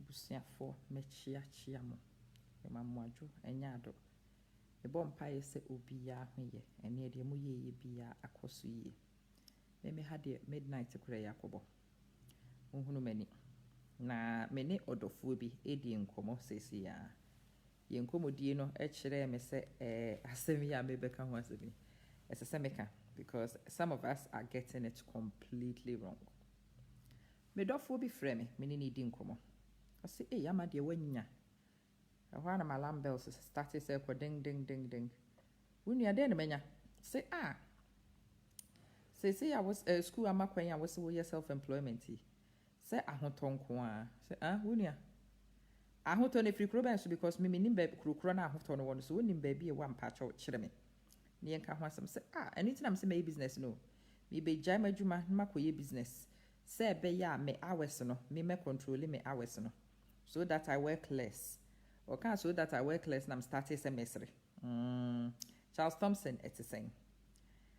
Busiafo mechia mo. Emamwajo enyado. Ebo mpae se obiya hweye. Ene de mu ye biya akoso ye. Me had midnight kura yakobo. Unhunu mani. Na mene odofo bi edi nkomo sesi ya. Ye nkomodie no ekire me se asemi ya mebeka ho asemi. Esese meka because some of us are getting it completely wrong. Me dofo bi frɛ me ni di nkomo. I say, "Hey, ama de wanya." Ahwa na alarm bells started say ding ding ding ding. Wunu ade na menya. Say, "Ah. Say I was school ama kwan ya was wo self employment. Say ahoton ko a. Say, "Ah, wunu a." Ahoton e free kroban so because me nim ba krokro na ahoton no won so wonim ba bi e wa mpa cho kire me. Ne enka ho asem say, "Ah, anything am say my business no. Me be jai madwuma na makoye business. Say be ya me hours no, me control me hours no. So that I work less. Okay, so that I work less, and I'm starting semester. Charles Thompson, it's the same.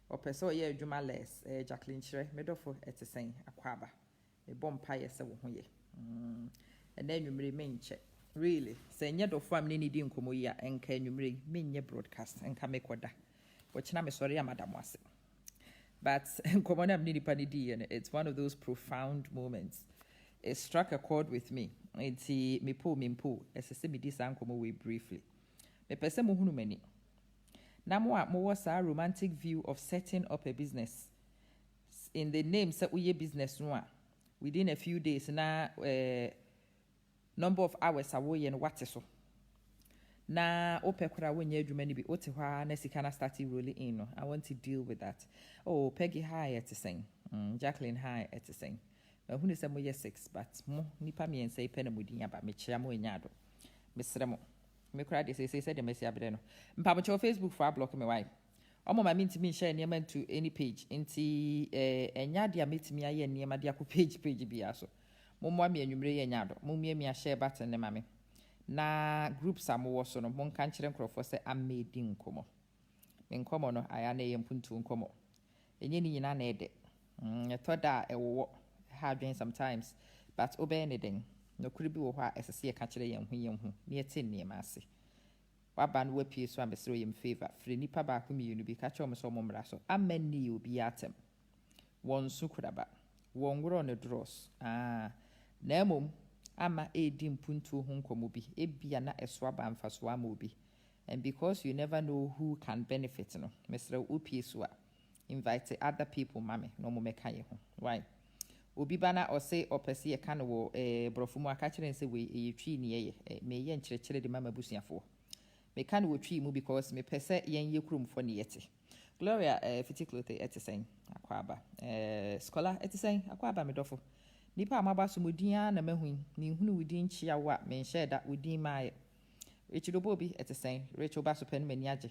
Or person, yeah, Juma less, Jacqueline Shrey, Medofo, it's the same, Aquaba. A bomb pie, so ye. And then you remain check. Really, say, yet of family needing Comoya and can you mean your broadcast and come make what that. Which I'm sorry, Madam was. But Commonam Nidipani, and it's one of those profound moments. It struck a chord with me. It's me po, as a semi disankomo way briefly. Me pese mo hunu mani. Na mo was a romantic view of setting up a business. In the name, set we business no. Within a few days, na number of hours away and what so. Na ope kura wenye adwuma ni bi ote hwa na sika na start rolling in no. I want to deal with that. Oh, Peggy hi at the same. Jacqueline hi at the same. Who is mo 6 but mo nipa me ense pe na mudin aba me chia mo enyado mesre mo me kura de say de mesi abere no mpa mo cho Facebook for block me why omo ma minti mi share niam to any page nti enyade a metimi aye niam de akọ page bia so mo mo me anwumre ye enyado mo mie mi share button ne ma me na groups am wo so no mo nka nkire nkrofo se amedi nkomo me nkomo no aya na ye mpuntu nkomo enye ni nyina na ede etoda ewo having sometimes but obey anything no could be what as a see a catcher yam near 10 near massy what band we piece so I'm in favor free nipa back me you be catch almost so momraso a many you be at him one sukuraba one were on the dross nemum ama dim puntu hunkomubi ebia na eswaba amfaswa mobi and because you never know who can benefit no Mr. Upieswa invite other people mame no mo meka ye ho why obi bana or say opese ye kan wo brofumu aka kire nse we ye twi ne ye me ye nkyerɛkyerɛ de mama busuafo me kan wo twi mu because me pese yen ye kurumfo ne yete Gloria fitiklote etisen akwaba scholar etisen akwaba me dofo nipa amaba so modin na mahu ni hunu wudin chia wa me share da wudin maaye echidobo bi etisen Rachel baso pen mani age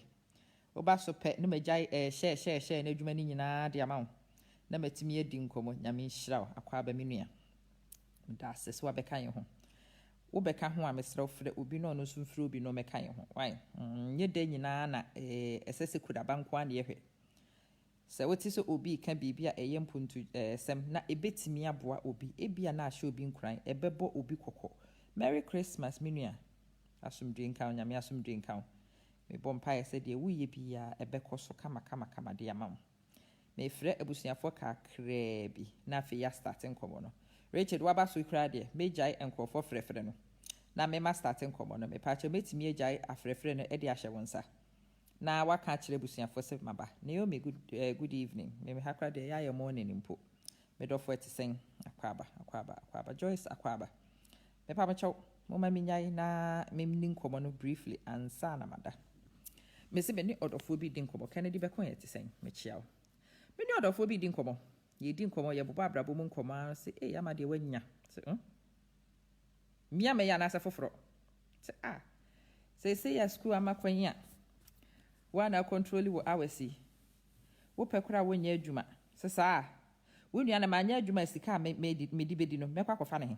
obaso pe no magai share na adwuma ni nyina de amawo na matimi edi nkomo nyame nhiraw akwaba menua da sese wa beka ye ho wo beka ho a mesraw frɛ obi no no sumfrɛ obi no meka ye ho why nye de nyina na esese kudaba nko an ye hwɛ sɛ woti so obi ka bibia eye mpuntu sem na ebetimi aboa obi ebia na ahye obi nkuran ebɛbɔ obi kokɔ Merry Christmas menua asomdwe nka nyame asomdwe nka me bompa ye sɛ de wo ye bia ebɛkɔ so kama de amam me frɛ abusuafo kakra bi na fe ya starting komo no Richard waba so kra de mejai enkrofo frɛfrɛ no na me ma starting komo no me pa che metimi ejai afrɛfrɛ no e de ahye wonsa na waka kire abusuafo se maba Naomi good evening me hakra de ya morning impo me dofo etisen akwaba Joyce akwaba me pa macho mo ma minyai na me mni komo no briefly ansa na mada me se me ni odofo bi din komo Kennedy be kon etisen me chiawo many other for be din komo. Ye din komo ye buba brabo mun koma say eh ama de wanya. Say Mia me ya na sa foforo. Say ya school ama kwanya. Wa na control wo awasi. Wo pekura wanya adwuma. Say sa wo nua na manya adwuma sika me di bedi no mekwa kofa ne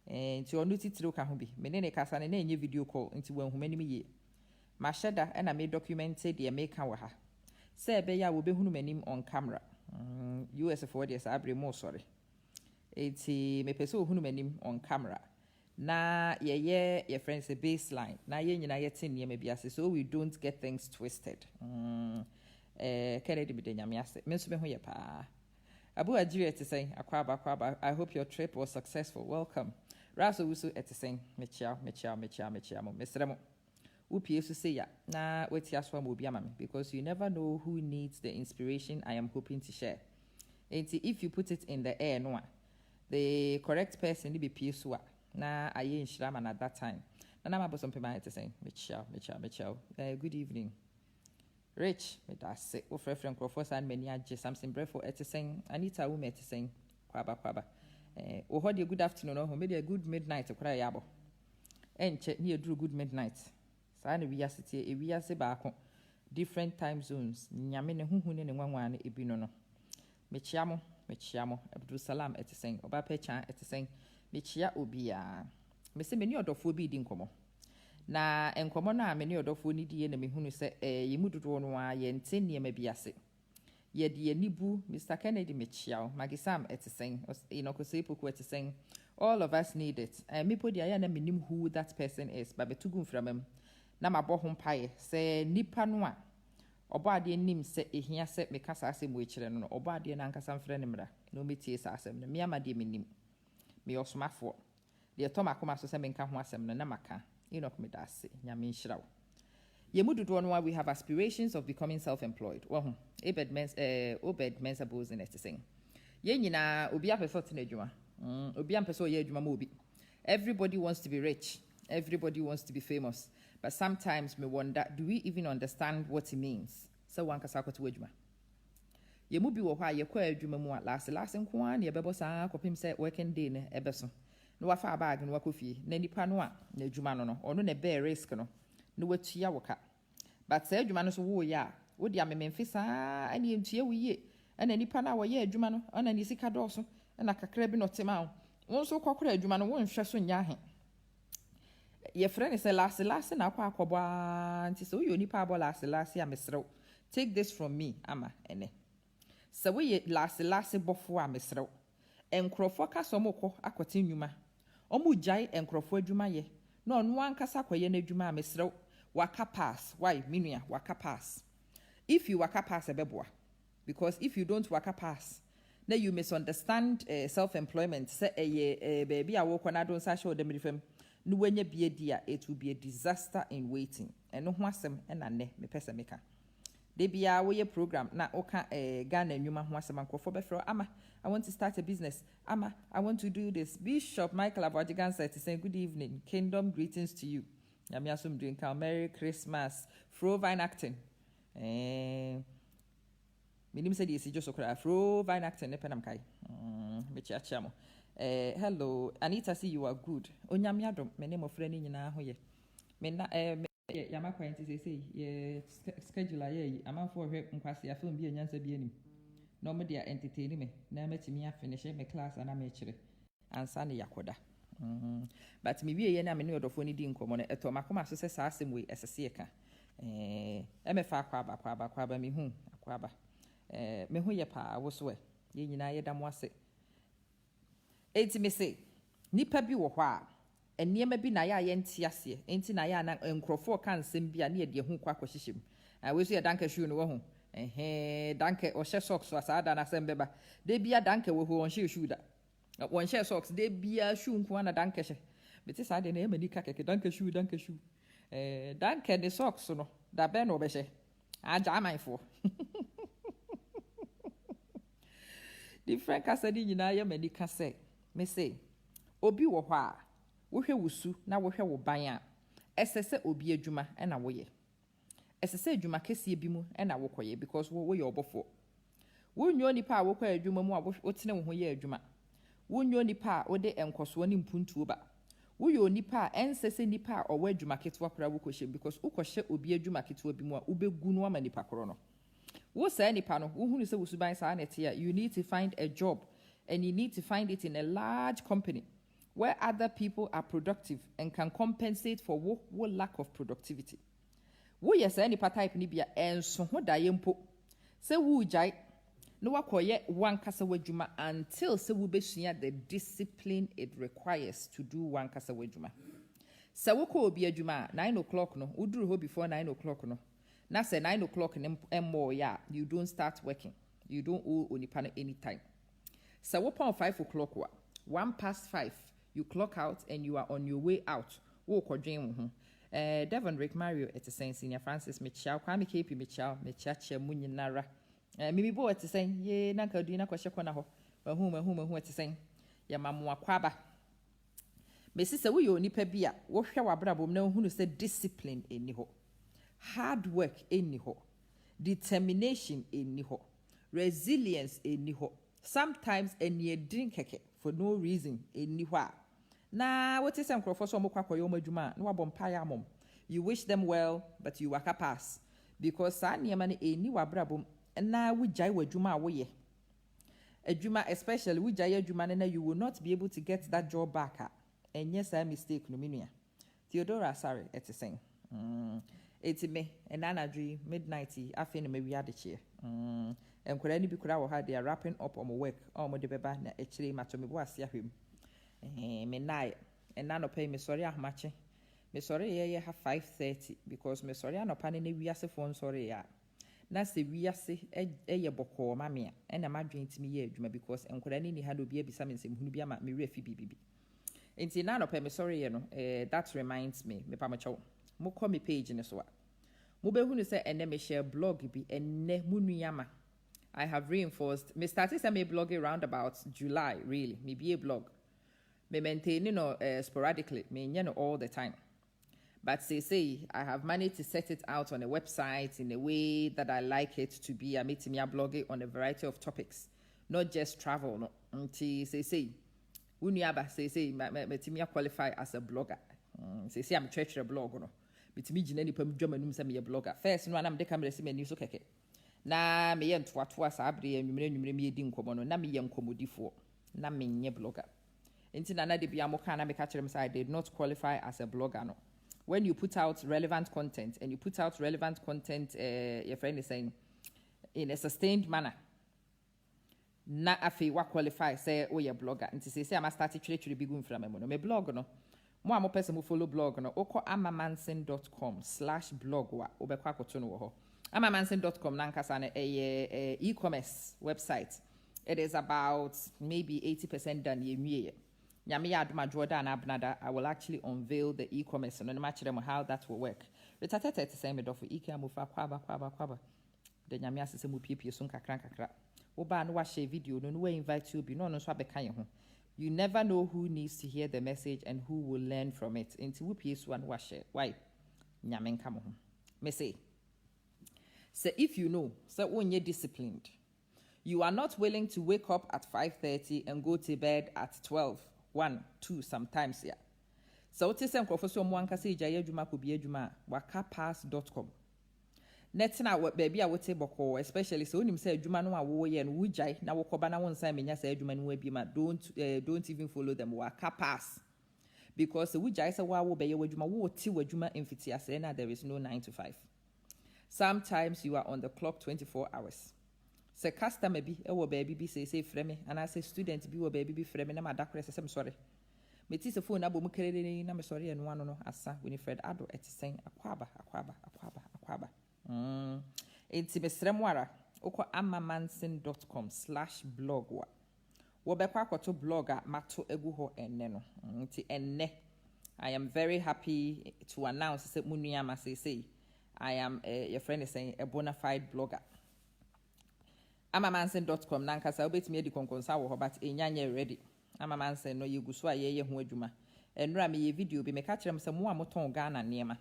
he. Nti onu titire ka ho bi. Me ne kasa ne na enye video call nti wan huma ni me ye. Ma sheda e na me documented de me ka wa ha. Say be ya wo be hunu manim on camera US for this abre mo sorry eti me pese wo hunu manim on camera na your friends a baseline na nyina yɛte nneɛma bi ase so we don't get things twisted Kennedy bi de nyame ase me nso me ho yɛ paa Abu Ajiri to say akwaba I hope your trip was successful welcome Raso wusu ete saying mechia mo mesremo upie su say ya na weti aswa mo obi ama me because you never know who needs the inspiration I am hoping to share and if you put it in the air no the correct person be pie so na aye nshira man at that time na ma bosom pema ete saying mechia good evening Rich, me da se wo frefrem crofos and many age something brefo ete saying Anita wo me ete saying kwaba wo ho de good afternoon no me de good midnight kra yabo enche ne eduru good midnight saa na wi asete e wi ase ba ko different time zones nyame ne huhu ne nwanwa ne ebi no me chia mo Abdul Salam ete saying oba pecha ete saying me chia obia me se me ni odofo bi di nkomo na enkomo na me ne odofo ni die na me hunu se yemu dodo no a ye nte niema bi ase ye de nibu Mr Kennedy mechiao magisam etisen say poku etisen all of us need it me podi aya na menim who that person is but betugu mframam na mabɔ ho mpae se nipa no a obo ade nim se ehia se mekasa asem wo ekire no obo ade na ankasa mfra ne mra na o metie sa asem no me amade menim me osomafo de tomakoma so se menka ho asem no na maka me dase nyame nhyirawo yemududo no we have aspirations of becoming self-employed well obed mensa boys in it saying ye nyina obi apeso te na adwuma obi ampeso ye adwuma ma obi everybody wants to be rich everybody wants to be famous but sometimes me wonder do we even understand what it means so one kasa ko to adwuma yemu bi wo hwa ye kwa adwuma mu a last nko an ye bebo saa kopim say working day ne ebeso no wafa bag no wakofie na nipa no a na adwuma no ono na bear risk no no watua woka but say adwuma no so wo ya wo dia mememfisa ani entua wo ye ana nipa na wo ye adwuma no ana ni sika dɔso na kakra bi no tema wo nso kokora adwuma no wo nhwɛ so nya he ye frɛ ne sɛ last na akɔ akɔbɔ anti so yo nipa abɔ last a mesrew take this from me ama ene so we ye last bɔfo a mesrew enkrofo ka so mokɔ akɔte nnwuma omu jai enkrofo adwuma ye na ɔno ankasa kɔye na adwuma a mesrew waka pass why minua waka pass if you waka pass ebeboa because if you don't waka pass na you misunderstand self-employment say baby a wo kɔ na don sa show dem rifam no wanya bie dia it will be a disaster in waiting eno ho asem na ne me pese meka de bia wo ye program na oka Ghana nnwuma ho asem ankofo befro ama I want to start a business ama I want to do this Bishop Michael Abojigan said to say good evening kingdom greetings to you yami asum doing Merry Christmas Frovine acting minim said yes just okra Frovine acting ne penam kai me chiacha mo hello Anita see you are good onyame adom me ne mo frɛ ni nyina ho ye me na yama kwenti say ye schedule aye amanfo hwe nkwase afilm bi enyansa bi anim no me dia entertain me na matimi afinish me class ana me kire ansa ne yakoda but me wie ye na me ne odofo ni di nkomo no eto makoma so se sa asem we esese ka me fa akwaba me hu akwaba me hu ye pa wo so ye nyina ye damo ase enti me say nipa bi wo hɔ a eniema bi na ya ye nti ase enti na ya na nkrofo ka nsem bi a ne de hu kwa kɔhyehyem we so ye danka shoe no wo ho danke o hye socks wa saa da na sem beba de bia danke wo ho on hye shoe da won hye socks de bia shoe nko na danke hye beti saa de na emani ka keke danke shoe danke de socks no da be no be hye aja amanfo different kasa di nyina ya mani ka say me say obi wo hɔ a wo hwɛ wusu na wo hwɛ wo ban a esese obi adwuma na wo ye esese adwuma kese bi mu na wo kɔye because wo ye obofo wo nyo nipa a wo kɔ adwuma mu a wo tene wo ho ye adwuma wo nyo nipa a wo de enkoso ne mpuntuo ba wo ye onipa a ensese nipa a owo adwuma ketwa kora wo kɔhye because wo kɔhye obi adwuma ketwa bi mu a wo begu no ama nipa koro no wo say nipa no wo hunu se wo suban sa na tie you need to find a job and you need to find it in a large company where other people are productive and can compensate for wo lack of productivity. Wo yes any type ni bia enso ho da yempo. Se wo jai no wakoye one kasa wadwuma until se wobesua the discipline it requires to do one kasa wadwuma. Se woko obi adwuma 9 o'clock no, uduru ho before 9 o'clock no. Na say 9 o'clock more yeah, you don't start working. You don't owe onipa any time. Se wopon 5 o'clock wa, 5:01, you clock out and you are on your way out. Wo kodwen ho. Devon Rick Mario at the same Senior Francis Michelle, Kwame KP Michelle, Michache Muninara. Mimi bo at the same, ye nanka dina kwa shakwana ho. Who at the same. Ya mamwa kwaba. Mrs. Awi nipa bia, wo hwa wabrabo no hu no say discipline eni ho. Hard work eni ho. Determination eni ho. Resilience eni ho. Sometimes eni drink keke for no reason eni ho. Na what is some crofo mo kwakwa yo madwuma na wabom paya mom. You wish them well but you waka pass because sa niema ne eni wabrabo na wujai wadwuma awoye. Adwuma especially wujai adwuma na you will not be able to get that job back. And yes, I mistake no minua. Theodora sorry, it's the same. It's me and Anadri midnight. I feel maybe had the chair. And could any be crowd had they are wrapping up on my work or my debeba na actually matter me was ya him. Me night and none pay me sorry ah match. Me sorry yeah have 5:30 because me sorry no pan any we as phone sorry ya. Na se we as ye boko mamia and I'm dream to me ye because and could any had to be a bisamin sim who be me refi bibi. Inti na no pe me sorry no that reminds me pamacho mo call me page ne so a mo be hu no say ene me share blog bi ene munuama. I have reinforced me started say me blogging around about July really me be a blog me maintain no sporadically me nye no all the time but say I have managed to set it out on a website in a way that I like it to be. I meet me a blogging on a variety of topics, not just travel no until say Unyaba say me qualify as a blogger. Say I'm a blog no. Bitimi gina ni pam dwama num say me a blogger. First no na me de camera see me news keke. Na me ye ntoatoa sa abre enwumre me edi nkomo no na me ye nkomodifo. Na me nye blogger. Enti na de bia mo kan na me ka kire me say I did not qualify as a blogger no. When you put out relevant content and you put out relevant content your friend is saying in a sustained manner. Na afi wa qualify say oh ya blogger nti say am start twetwe bi gu mfra me no me blog no mo am person mo follow blog no okọ amamanson.com/blog wa obekọ akoto no wo ho amamanson.com na nkasa na e-commerce website. It is about maybe 80% done ye nyame ya adoma Jordan abnada. I will actually unveil the e-commerce no ma kire mo how that will work. Retatete to say me do for ike amofa kwaba the nyame asese mo piepie so nkakra Oba no wa share video no we invite you be no so abeka ye ho. You never know who needs to hear the message and who will learn from it. Into we piece one wa share. Why? Nyame nka mo ho. Me say if you know say onye disciplined, you are not willing to wake up at 5:30 and go to bed at 12, 1, 2 sometimes yeah. So what is enkrofo so mo anka say jaye adwuma ko bi adwuma wakapass.com. Netina baby a wote boko especially so onim say adwuma no a wo ye no wujai na wokoba na won san menya say adwuma no abi ma don't even follow them waka pass because wujai say wo be ye adwuma wo ti adwuma mfiti ase na there is no 9 to 5. Sometimes you are on the clock 24 hours. Say customer bi e wo baby bi say frɛ me and I say student bi wo baby bi frɛ me na madakore say sorry me ti se phone abom kerere na me sorry eno ano no asa Winifred Ado etisen akwaba It's Mesremwara oko amamanson.com/blog wa. Wobekwa kwato blogger mato egu ho enne no. Nti enne I am very happy to announce say munuyama say I am your friend is saying a bona fide blogger. amamanson.com nankasa obetimi edi konkonsa wo ho but enyanye ready. Amamanson no yegu so ayeye ho adwuma. Enra me ye video bi me ka kire me say mo amoton Ghana niema.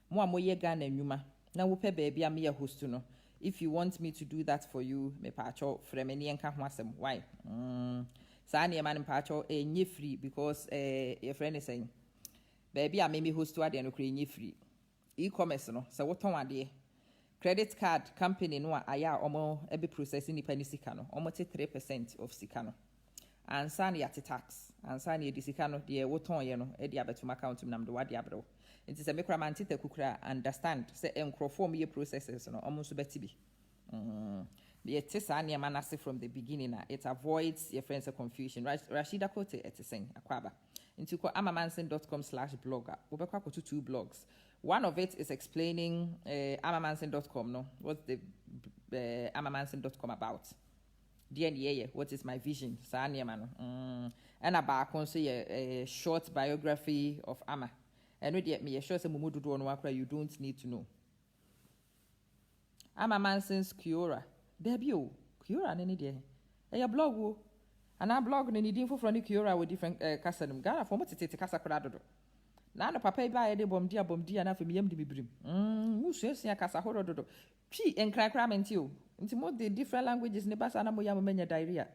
Mo amoye Ghana nwuma. Na wope baby am here host no. If you want me to do that for you, me pacho frame ni enka ho asem. Why? Sa na man pacho enye free because your friend is saying baby am me host to ade no kure enye free. E-commerce no, so woton ade. Credit card company no aya omo ebe processing ni panisika no. Omo te 3% of sika no. Ansa na yate tax. Ansa na yedi sika no de woton ye no e de abetum account nam de wade abro. It is a micromantic kukura understand say enkrofo me processes no almost beti bi. It is an yamanasi from the beginning. It avoids your friends' confusion. Rashida Kote it is saying Akwaba. Into amamanson.com/blogger. Ubekwa to 2 blogs. One of it is explaining amamanson.com. No, what's the amamanson.com about? DNA, what is my vision? And about a short biography of Ama. And with me, a short Mumudu Donwakra you don't need to know. Ama Manson's Cura. Debut, Cura and any day. A blog, and I blog and any info from the Cura with different Cassanum. Gara for what it is a Casa Corado. Nana papa by a bomdia and after me to be brim. Who says a Casa Horodo? She and cram and you. Into more the different languages in the Bassana Yamania diarrhea.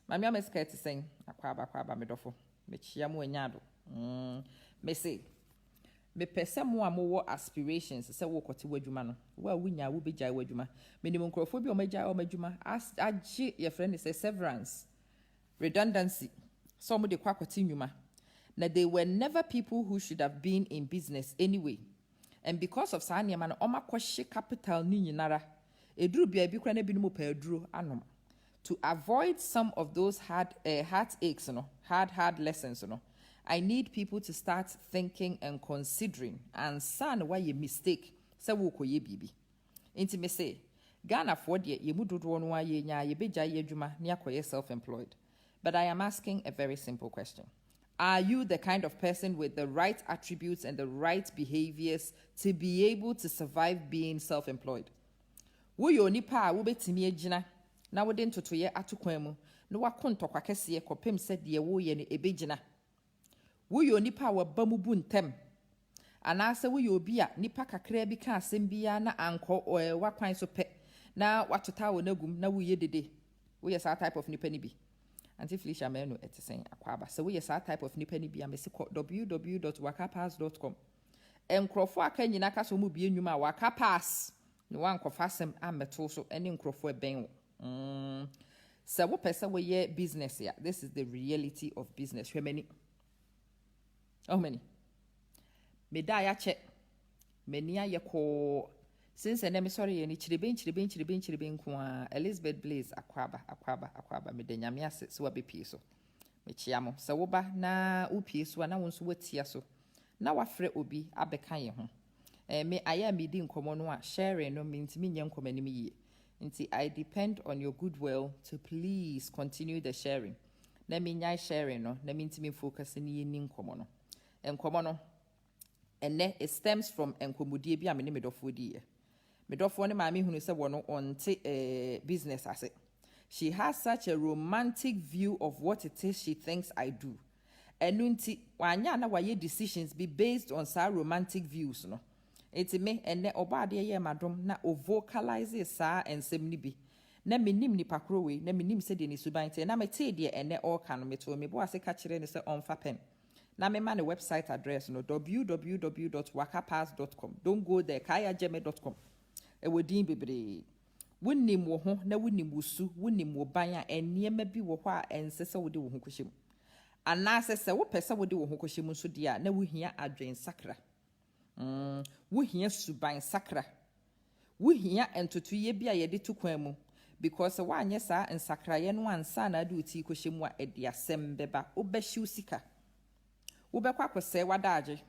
My mamma is scared to sing. Aquaba medofo. Mechiamu and Yado. Me say. Me pese more aspirations se wo kwoti wadwuma no wa wunya wo beja wadwuma minimum crofo bi o meja o madwuma as age your friend is a severance redundancy some de kwakwoti nwuma na they were never people who should have been in business anyway, and because of sa niam na oma kwhye capital ni nyinara eduru bia bi kra na bi no pa eduru anom to avoid some of those heartaches, hard lessons, I need people to start thinking and considering and san why you mistake say wo koye bibi. Inti me say Ghana for de ye mu dodo no aye nya ye beja ye adwuma ne akoye self-employed. But I am asking a very simple question. Are you the kind of person with the right attributes and the right behaviors to be able to survive being self-employed? Wo yo nipa wo betimi agina na wo de ntotoye atokwan mu na wakontokwa kese ye kopem se de wo ye ne ebegina. Wo yo nipa wa bamubu ntem anase wo yo obi a nipa kakra bi ka asem bia na anko wakwan so pe na watota wo nagum na wo ye dede wo ye sa type of nipa ni bi anti Felicia Menu etisen akwaba so wo ye sa type of nipa ni bi amesiko www.wakapass.com enkrofo aka nyina ka so mu bi enwuma wakapass no wankofa asem ameto so ene nkrofo eben wo so wo pese wo ye business ya. This is the reality of business. How many? Medaya check. Menia yako. Since and sorry, any chiribin kwa Elizabeth Blaze aquaba medenyamia so be piso. Mechiamo. Sawoba na upi so na wonso wetia so. Na wafre obi abeka ye ho. Me aya me di nkomo no a sharing no means me nyam komani me ye. Nti I depend on your goodwill to please continue the sharing. Na me nyai sharing no, na me ntimi focus ni ye ni nkomo no. Enkomo no ene it stems from enkomodie bi amene medofo di ye. Medofo ne maami hunu se wono onte business ase. She has such a romantic view of what it is she thinks I do. Enunti wanya na waye decisions be based on sa romantic views no. Eti me ene oba de ye madom na o vocalize sa ensem ni bi. Na menim ni pakro we na menim se de ni suban te na mete de ene all kan meto me bo ase ka kire ne se onfa pen. Na me man the website address no www.wakapass.com. Don't go there kayajeme.com. E wodin bebre. Wonim wo ho na wonim wusu, wonim wo ban a enniema bi wo ho a ensese wo de wo ho kohyem. Ana se wo pese wo de wo ho kohyem so de a na wo hia adwen sakra. Wo hia suban sakra. Wo hia entotoye bi a ye de to kwan mu because wa anye sa ensakraye no ansa na de oti kohyem a ede asem beba obehyiw sika. Wobekwa kwese wadaje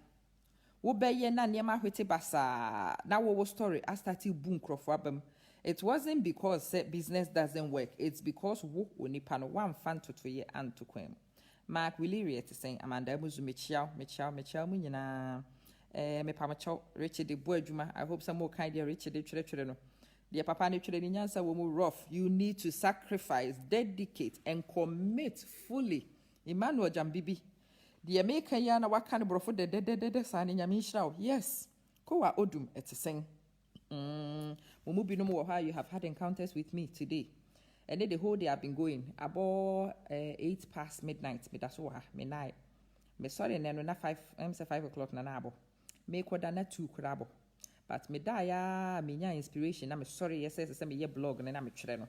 wobeye na niema hwete basa na wo story I started boom crofo abam. It wasn't because business doesn't work, it's because wo onipa no wan fan totoye antokwam. Mark really reate saying Amanda muzu mechiaw mu nyina me pamacho Richard de boadwuma. I hope some more kind dear Richard de twere no dear papa ne twere ni nyansa wo mu rough. You need to sacrifice, dedicate and commit fully. Emmanuel Jambibi the American yana wakan brofo de sani nyamishrao. Yes. Kowa odum etiseng. Mumubi no more how you have had encounters with me today. And then the whole day I've been going about 8 past midnight. Me dasoha me night. Me sorry neno na 5 o'clock na nabo. Me koda na 2 krabo. But me da ya me nya inspiration na me sorry yes me ye blog na me twere no.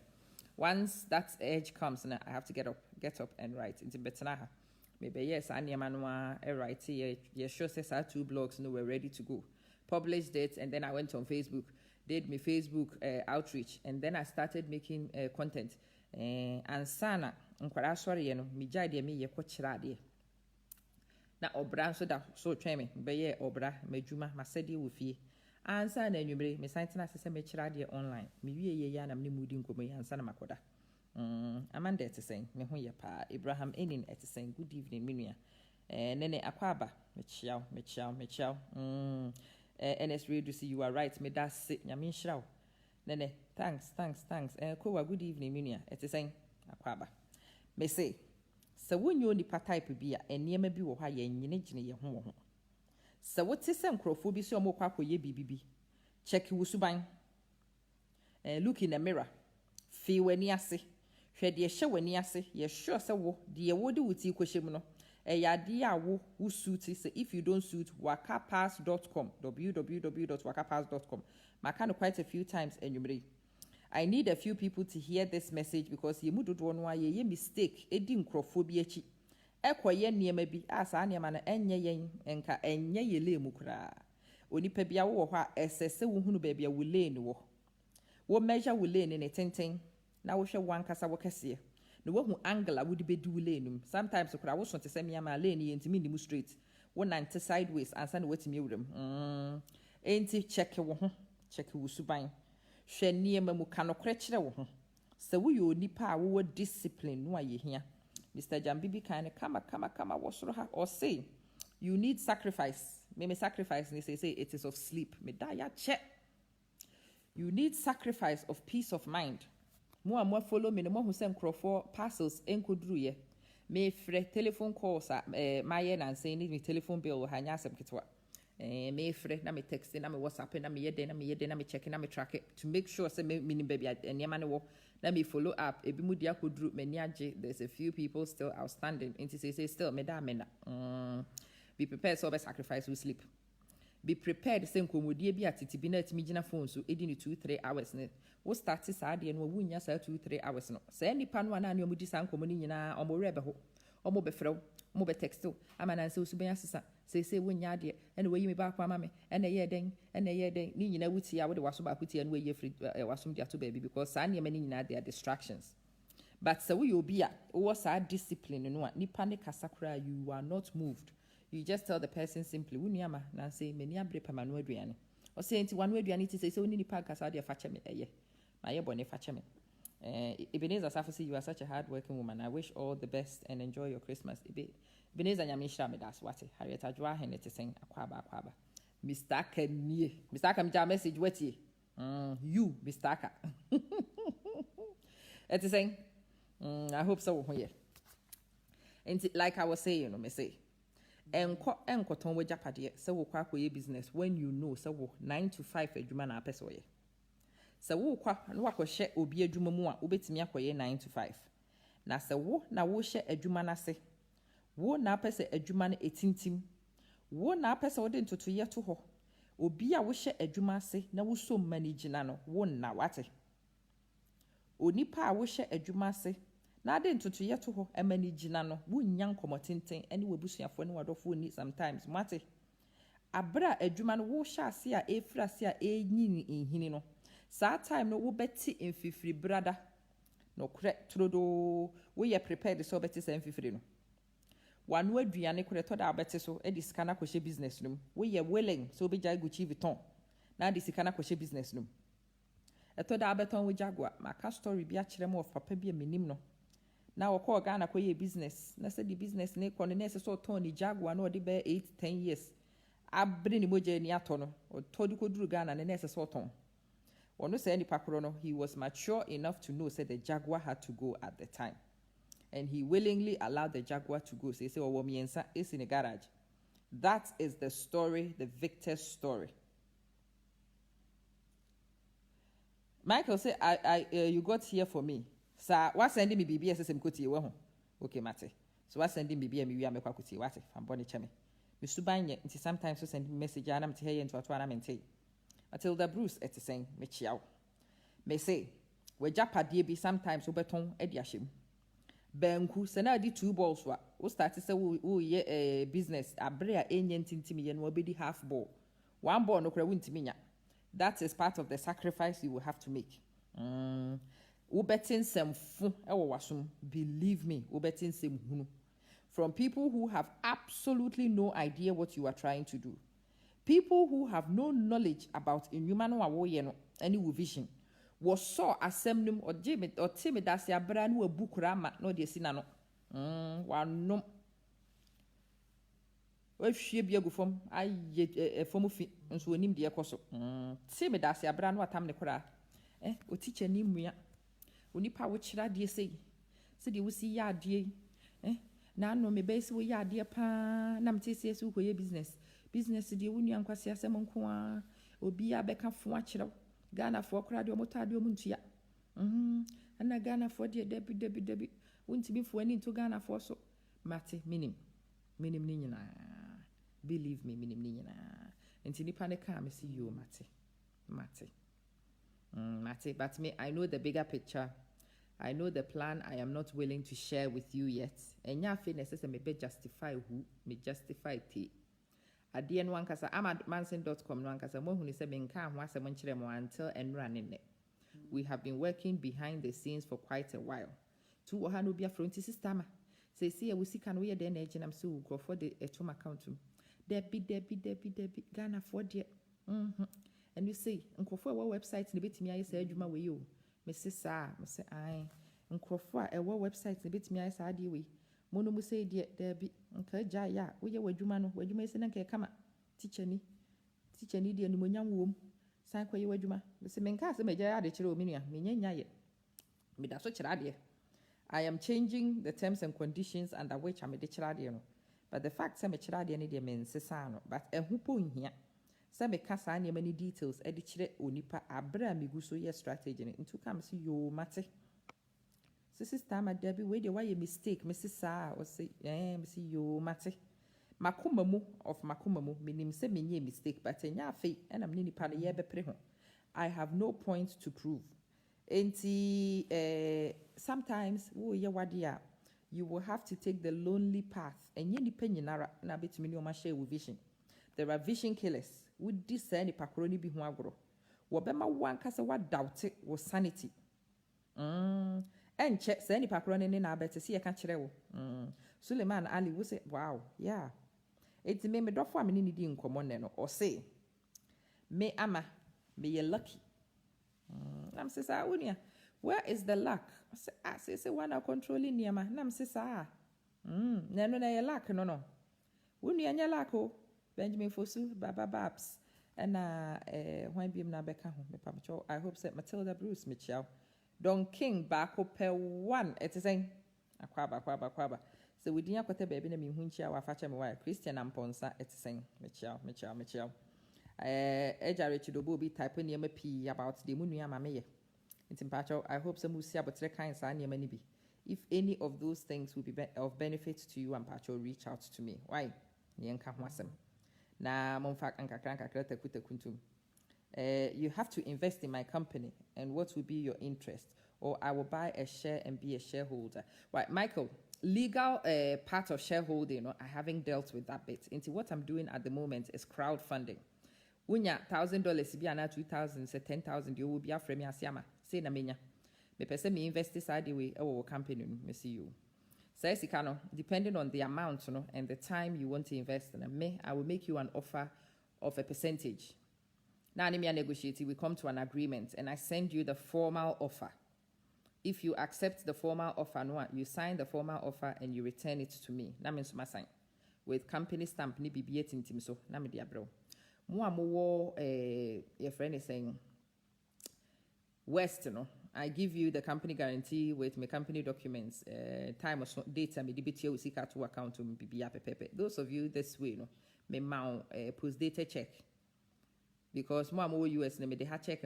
Once that edge comes na I have to get up and write into betanaha. Maybe yes, I am right here. Yeah, sure says our 2 blogs no were ready to go. Published it and then I went on Facebook. did my Facebook outreach, and then I started making content. And sana, nkwara sorry, you know, me jade me ye kwachira de. Na obra so da so tweme be ye obra majuma masedi wo fie. Ansa na anwumre me site na sese me chira de online. Me wie ye ya na me mudi nkomo ya ansa na makoda. Amanda etisen me ho ye pa Abraham enin etisen good evening minua. Nene akwaba me chiao. NS Radio see you are right me da sit nyame nhira wo. Nene thanks. Kowa good evening minua etisen akwaba. Me say se wonyo nipa type bi a enema bi wo ha ye nyine gine ye ho. Se wote se nkrofo bi se omokwa koye bibibi. Check wo suban. Look in the mirror. Feel wani ase. Hwe de hye wani ase. Ye sure se wo de wo de wuti kwhyem no. Yade a wo suit say if you don't suit wakapass.com www.wakapass.com. Maka no quite a few times enumere. I need a few people to hear this message because ye mudodo no ye mistake edi nkrofo bi achi. Ekoye niema bi asa niema na enye yen enka enye ye lemu kra. Onipa bia wo ho a esese wo hunu ba bia wo lane wo. Wo measure wo lane ne tenten na wo hwe wan kasa wo kese. No wo angle a wo di bedi wo lane num. Sometimes kra wo so te se miama lane ye ntimi ndimu straight. Wo nante sideways ansa na watimi ewuram. Enti check wo ho, check wo suban. Hwe niema mu kanokre kire wo ho. Se wo yo nipa a wo discipline no aye hia. Mr. Jambibi kind of kama wasroha or say you need sacrifice. Me sacrifice and say it is of sleep. Me da ya check. You need sacrifice of peace of mind. More and more follow me no more who send for parcels enkodru ye. Me free telephone calls my and saying need me telephone bill ha nya asem kitwa. Me free na me text na me WhatsApp na me yede na me check na me track it to make sure say me mini baby eniema ne wo. Let me follow up. Ebi mu dia kodru meni age. There's a few people still outstanding. Inti say still me da mena. Be prepared so be sacrifice we sleep. Be prepared say nkomodie bi atiti bi na atimi gina phone so edi ni 2-3 hours ne. Wo start sa de no wunya sa 2-3 hours no. Say nipa no ana ne omudi sa nkomo ni nyina omo rebe ho. Omo be frew, omo be texto. Ama na nse osuban asesa. Say wunya de ene we yimi ba kwa mama ene ye den ni nyina wuti ya wo de waso ba kuti ene we ye free wasom dia to baby because sa ne mani nyina they are distractions. But so we obi a wo sa discipline no a nipa ne kasakra you are not moved. You just tell the person simply wuniama na say meni abre pama no aduane. O say enti wanu aduane ti say woni nipa kasa de fa cheme eye. Ma ye bone fa cheme. Ebenezer Safosi, you are such a hard-working woman. I wish all the best and enjoy your Christmas. Ebenezer Nyamishra me das wate. Harriet Ajwa hene te sing akwaba. Mr. Aka nie. Mr. Aka mja message wati. You, Mr. Aka. It is saying, I hope so here. And like I was saying, me say, enko ton we japade se wo kwa koye business when you know se wo 9 to 5 adwuma na apese wo ye. Se wo kwa na wakohye obi adwuma mu a obetimi akoye 9 to 5. Na se wo na wo hye adwuma na se wo na apese adwuma na etintim wo na apese wo de ntotoye to ho obi a wo hye adwuma se na wo so manage na no wo na wate onipa a wo hye adwuma se na de ntotoye to ho manage na no wo nya nkomotenten ene wabusuafo ne wadofo ni sometimes mate abra adwuma no wo hye ase a efra ase a enyini nhini no sa time no wo beti mfifiri brada no kre trodo wo ye prepared so beti sa mfifiri no wanu aduane kre to da beti so e disika na kohye business no wo ye willing so be jai Gucci Vuitton na disika na kohye business no e to da beton wo Jaguar maka story bi a kire mo of papa bi menim no na wo ko Ghana kohye business na se di business ne ko ne se so ton ni Jaguar na o de be 8-10 years abre ni moje ni ato no o to di ko duru Ghana ne se so ton. Ono say any pakrono, he was mature enough to know say the Jaguar had to go at the time. And he willingly allowed the Jaguar to go. So he said, oh, miensa is in the garage. That is the story, the Victor's story. Michael said, you got here for me. Sir, what's sending me BBS as mkoti wo ho? Okay, mate. So what's sending me BBS me wi amekwa kuti wate from boni cheme. Me subanye nti sometimes so send message anam te here into atwa na mente. Matilda Bruce eti saying me chiao. Me say we japade bi sometimes obeton edi ahyem. Banku se na di 2 balls wa. We start say we ye business abre a enye ntintimi ye no obedi half ball. 1 ball no kura wuntimi nya. That is part of the sacrifice you will have to make. Ubetin sem fu ewo wasum. Believe me, ubetin sem hunu. From people who have absolutely no idea what you are trying to do. People who have no knowledge about inhuman wawoye no any vision. Was saw assembly or Jimmy or Timmy that's a brand new book rama no de sinano. One no. If she be a good form, I a form of and so name dear coso. Timmy that's a brand new time the cora. O teacher name me. Uni power chira dear say. Said you will see ya dear. Now no me base we ya dear pa nam TCS who business. Business dear when you unquasi a semon qua or be a becca for watcher. Ghana for cradio motadio muntia. And a Ghana for dear Debbie. Wouldn't be for any to Ghana for so. Mate, minim nina. Believe me, minim nina. And Tinipaneca, me see you, Mate. But me, I know the bigger picture. I know the plan I am not willing to share with you yet. And ya fitness is me be justify who, me justify te. At the end, one kasa, I'm at Manson.com. One kasa, mo huni se benka mwase manchire mo until and running it. We have been working behind the scenes for quite a while. Tu ohanu bia fronti systema. Say, see, we see can we then age and I'm so go for the etoma account. Debbie, Ghana for dear. And you say, uncle for our website, nibit me, I say, you ma with you. Mrs. Sa, Mr. I, uncle for our website, nibit me, I say, we. Mono mu say dear Debbie, okay, Jaya, we are where you may send a come teacher ni dear Numunya womb. Sank where you were Juma. Mr. Mencasa may jaya the chiro minia, minya yet. Me that's what idea. I am changing the terms and conditions under which I'm a chiradiano. But the fact some chiradian idia means sesano, but a hoopo in here. Some casa any many details, edichire unipa abra miguso ye strategy into come see you mate. Sister Tama Debbie, wait why you mistake, Mrs. Sa or say, see you mate. Makumamu of Makumamu, meaning say me mistake, but in your fate, and I'm nini pana ye bepreho. I have no point to prove. Sometimes, you will have to take the lonely path, and ye depend na bit me no share with vision. There are vision killers. Would this any pacoroni be huagro? Wabema one casa what doubt it was sanity. And check any pacoroni in our better see a catcher. Suleiman Ali will say, wow, yeah. It's me do for me in common or say, me ama, me ye lucky. Nam says, Unia, where is the luck? I say, one are controlling Yama. Nam says, no, lack, no. Unia and Yalako, Benjamin Fosu, Baba Babs, and when beam na Becca, I hope that Matilda Bruce Mitchell, Don King, Bako per one, it is saying, Aquaba. So we didn't put a baby in Huncha or Fatcham Christian and Ponsa, it's saying, Mitchell. Ejare Chidobo be typing near me about the Munia Mame. It's impatcho. I hope some will see about 3 kinds of many be. If any of those things will be of benefit to you and Pacho, reach out to me. Why? Nyanka Wasem. Na Monfak and Kakranka Kreta Kuta Kuntum. You have to invest in my company, and what will be your interest? Or I will buy a share and be a shareholder. Right, Michael. Legal part of shareholding, I haven't dealt with that bit. Into what I'm doing at the moment is crowdfunding. Unya $1,000 be ana 2,000 say 10,000 you will be after me asiama say na menya me pese me invest this side way our company me see you say sikano depending on the amount and the time you want to invest in me I will make you an offer of a percentage. Now me negotiate we come to an agreement and I send you the formal offer. If you accept the formal offer you sign the formal offer and you return it to me. Na me so sign with company stamp ni bibie tintim so na me dia bro. Your friend is saying West, I give you the company guarantee with my company documents, time or data, me DBT will seek out to account to be pepe. Those of you this way, me mount post data check. Because more US me they have check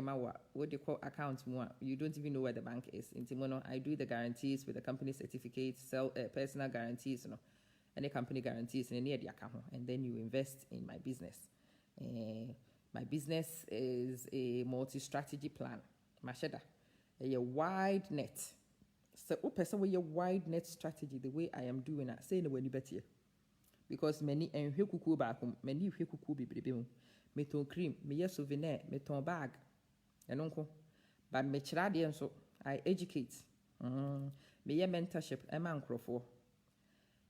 what they call account more. You don't even know where the bank is. In Timono, I do the guarantees with the company certificates, sell personal guarantees, any company guarantees in any the account, and then you invest in my business. My business is a multi-strategy plan. Masheda, a wide net. So, person with a wide net strategy, the way I am doing it, say no when you bet here. because many and kuku back many kuku be meton cream me yes souvenir meton bag and uncle but me chirade so I educate me ye mentorship e man crofo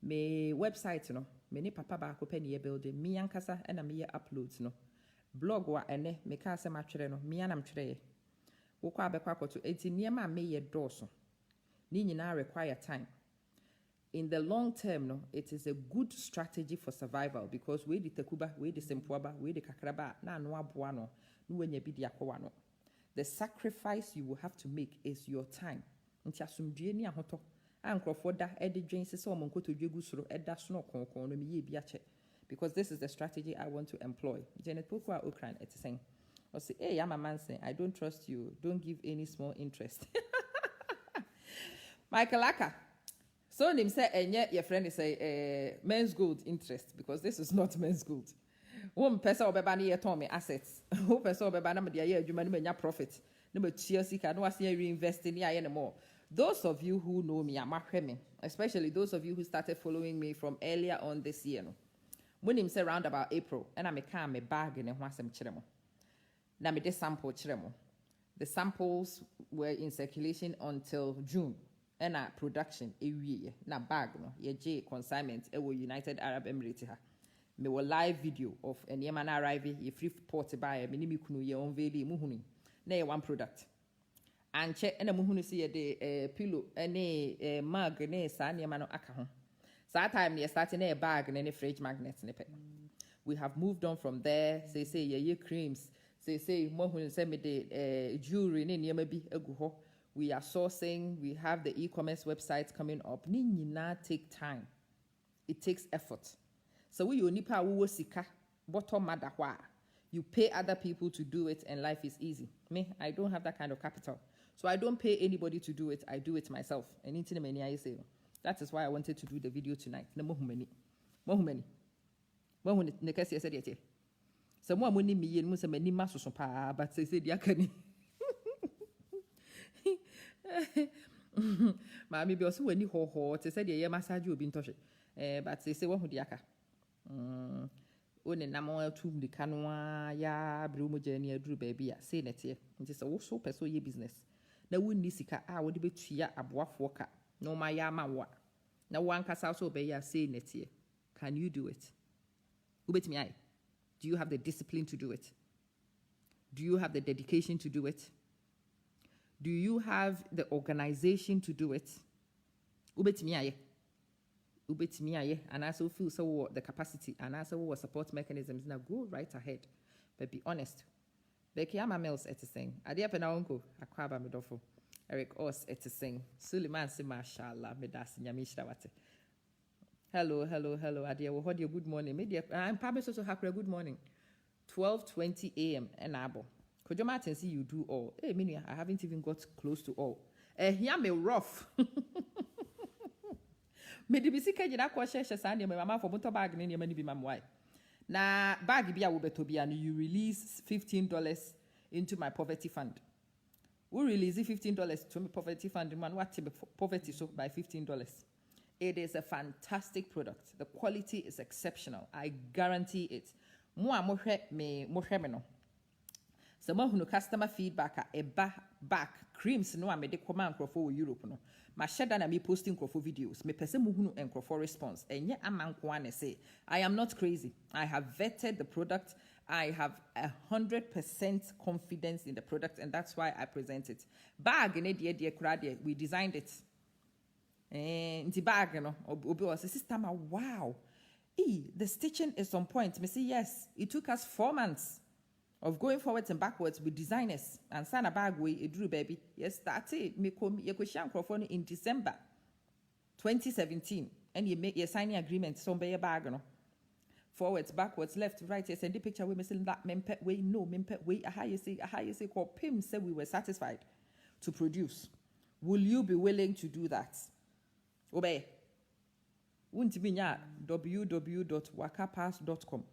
me website no me ni papa ba ko penny building me yankasa and me ye uploads no blog wa ene me ka se matwere no me anam twere wo kwa be kwa to enti niema me ye doso ni nyina require time. In the long term, no, it is a good strategy for survival because we di tekuba, we di sempoaba, we di kakraba, na no abuano, no wenye bi di akwano. The sacrifice you will have to make is your time. Nti asumdue ni ahoto. Ankrofo da edi dwen sese omonko to dwegu soro eda sono konkon no me ye bi ache. Because this is the strategy I want to employ. Janet Pokwa Okran it's saying, or say, hey, I'm a Manson, I don't trust you. Don't give any small interest. Michael Aka. So him say, and yet your friend is say men's gold interest because this is not men's gold. One person obeba ni yeton me assets. One person obeba na me dia ye adwuma ni menya profit. Na me tua sika no wase reinvest ni aye no more. Those of you who know me, amahwe me, especially those of you who started following me from earlier on this year no. When him say round about April, and I me can me bag in ho asem kire mo. Na me de sample kire mo. The samples were in circulation until June. And production ewie na bag no ye J consignment e wo United Arab Emirates ha me wo live video of enema na arrive ye free port buy me ni kunu ye unveil mu hunu na ye one product and che na mu hunu see ye de pillow ene mug ne sa enema no aka ho sa time ye starting na bag na ne fridge magnet ne pe we have moved on from there say ye creams say mo hunu say me de jewelry ne enema bi egu ho. We are sourcing, we have the e-commerce websites coming up. Ni nyina take time. It takes effort. So we nipa wo sika bottom madahwa. You pay other people to do it and life is easy. Me, I don't have that kind of capital. So I don't pay anybody to do it. I do it myself. And that is why I wanted to do the video tonight. No more many. More many. More nekasi said yet. So more money me and musa many maso pa but say yakani. Mami bi oso wani ho te say de ye massage obi ntoshe but say wo hu de aka one nam atu ndika no ya bre mo jani aduru ba bia say nete nti say wo so person ye business na wonni sika a wo de betua aboafo ka no ma ya ma wo na wo ankasa so be ya say nete. Can you do it? Ubetimi ai. Do you have the discipline to do it? Do you have the dedication to do it? Do you have the organization to do it? Ubetimi aye. Ubetimi aye. And also feel so the capacity and also what support mechanisms. Now go right ahead. But be honest. Becky Ama Mills et saying. Adia pena unko. Akwaba medofo. Eric Os et saying. Suleiman si mashallah. Medasi nyamishra wate. Hello. Adia wo hold your good morning. Media I'm probably also happy good morning. 12:20 a.m. Enabo. Kojo Martin see you do all. Hey, Minia, I haven't even got close to all. Here me rough. Me di bisika jina kwa sheshe sani me mama for motor bag ni mani bi mamwai. Na bag bi a wo beto bi and you release $15 into my poverty fund. We release $15 to my poverty fund man what poverty so by $15. It is a fantastic product. The quality is exceptional. I guarantee it. Mo hwe me no. Some who customer feedback back creams no me de command crofo Europe no. Ma sheda na me posting crofo videos. Me pese mu hunu en crofo response. Enye amanko ane say I am not crazy. I have vetted the product. I have 100% confidence in the product and that's why I present it. Bag ne die krade we designed it. Nti bag no obi was sister ma wow. The stitching is on point. Me say yes. It took us 4 months of going forwards and backwards with designers and sana bag way eduru baby. Yes, started me share microphone in December 2017 and you make your signing agreement so be your bag no. Forwards, backwards, left, right. Yes, and the picture we missing that mempe way no mempe way a high say called Pim said we were satisfied to produce. Will you be willing to do that? Obey. Won't be www.wakapass.com.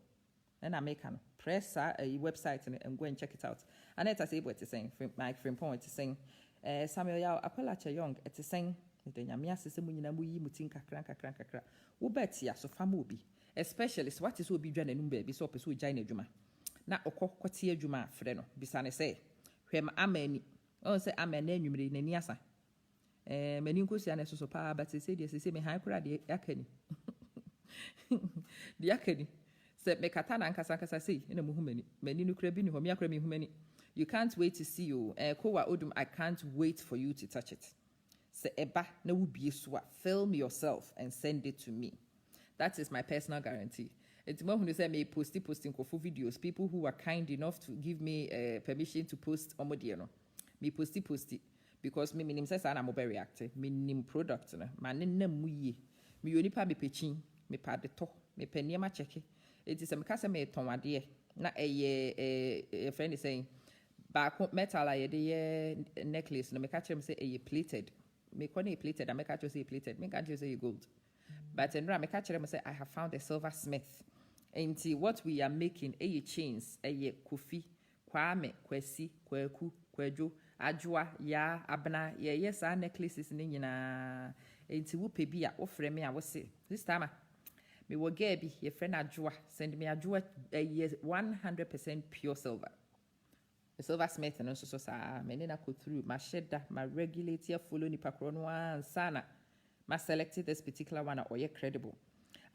And I make an press a website and go and check it out. And it's able to sing Mike Frimpong to sing Samuel Yao Apalacha Young at saying the Yamia system when you mutinka cranka. Ubetia so famubi. especially so what is will be done and baby so pursue Jina Juma. Na okokotia Juma freno, bisane say, whem ameni, oh say amen name in Niasa. Many Kusian so pa, but they say, yes, they say me high crowd the Akeni. The Akeni said, me katana and Casacasa say, in a muhumeni, many new crabini, homia crabby humani. You can't wait to see you. Kowa Odum, I can't wait for you to touch it. Say eba na ubi swap. Film yourself and send it to me. That is my personal guarantee. It's more when you say me posting kofu videos. People who are kind enough to give me permission to post omodiano. Me posti because me minim says I'm very active. Me nim product na. Manene muye. Me yoni pa be pechin. Me pa de to. Me penye ma cheke. It is a mekasa me tonwade. Na a friend is saying. Back metal I the necklace no me catch him say a plated. Me kone plated, I make catch you say plated, me catch you say gold. But in me catch him say I have found a silversmith. And see what we are making a chains, a kufi, kwame, kwesi, kweku, kwejo, ajwa, ya, abna, yes, our necklaces in na ain't whoop be at offer me, I was say. This time me will get your friend ajwa, send me ajwa a year 100% pure silver. The silversmith and also so many na go through my shedda, my regulator follow ni pakronwa and sana. My selected this particular one or you credible.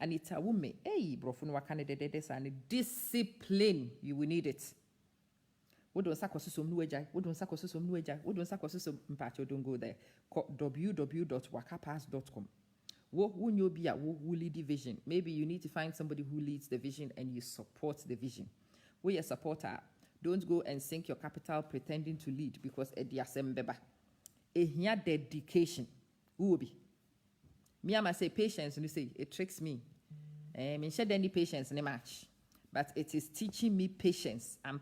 And it's a woman, hey, brofun wakane and discipline. You will need it. We don't sakosusum nueja, we don't sakosusum nueja, we don't sakosusum mpacho don't go there. www.wakapass.com. Who you be a who lead the vision. Maybe you need to find somebody who leads the vision and you support the vision. We a supporter. Don't go and sink your capital pretending to lead because at the assembeba. Here dedication. Who will be? Me, I must say patience, and you say it tricks me. I shed any patience in a match. But it is teaching me patience and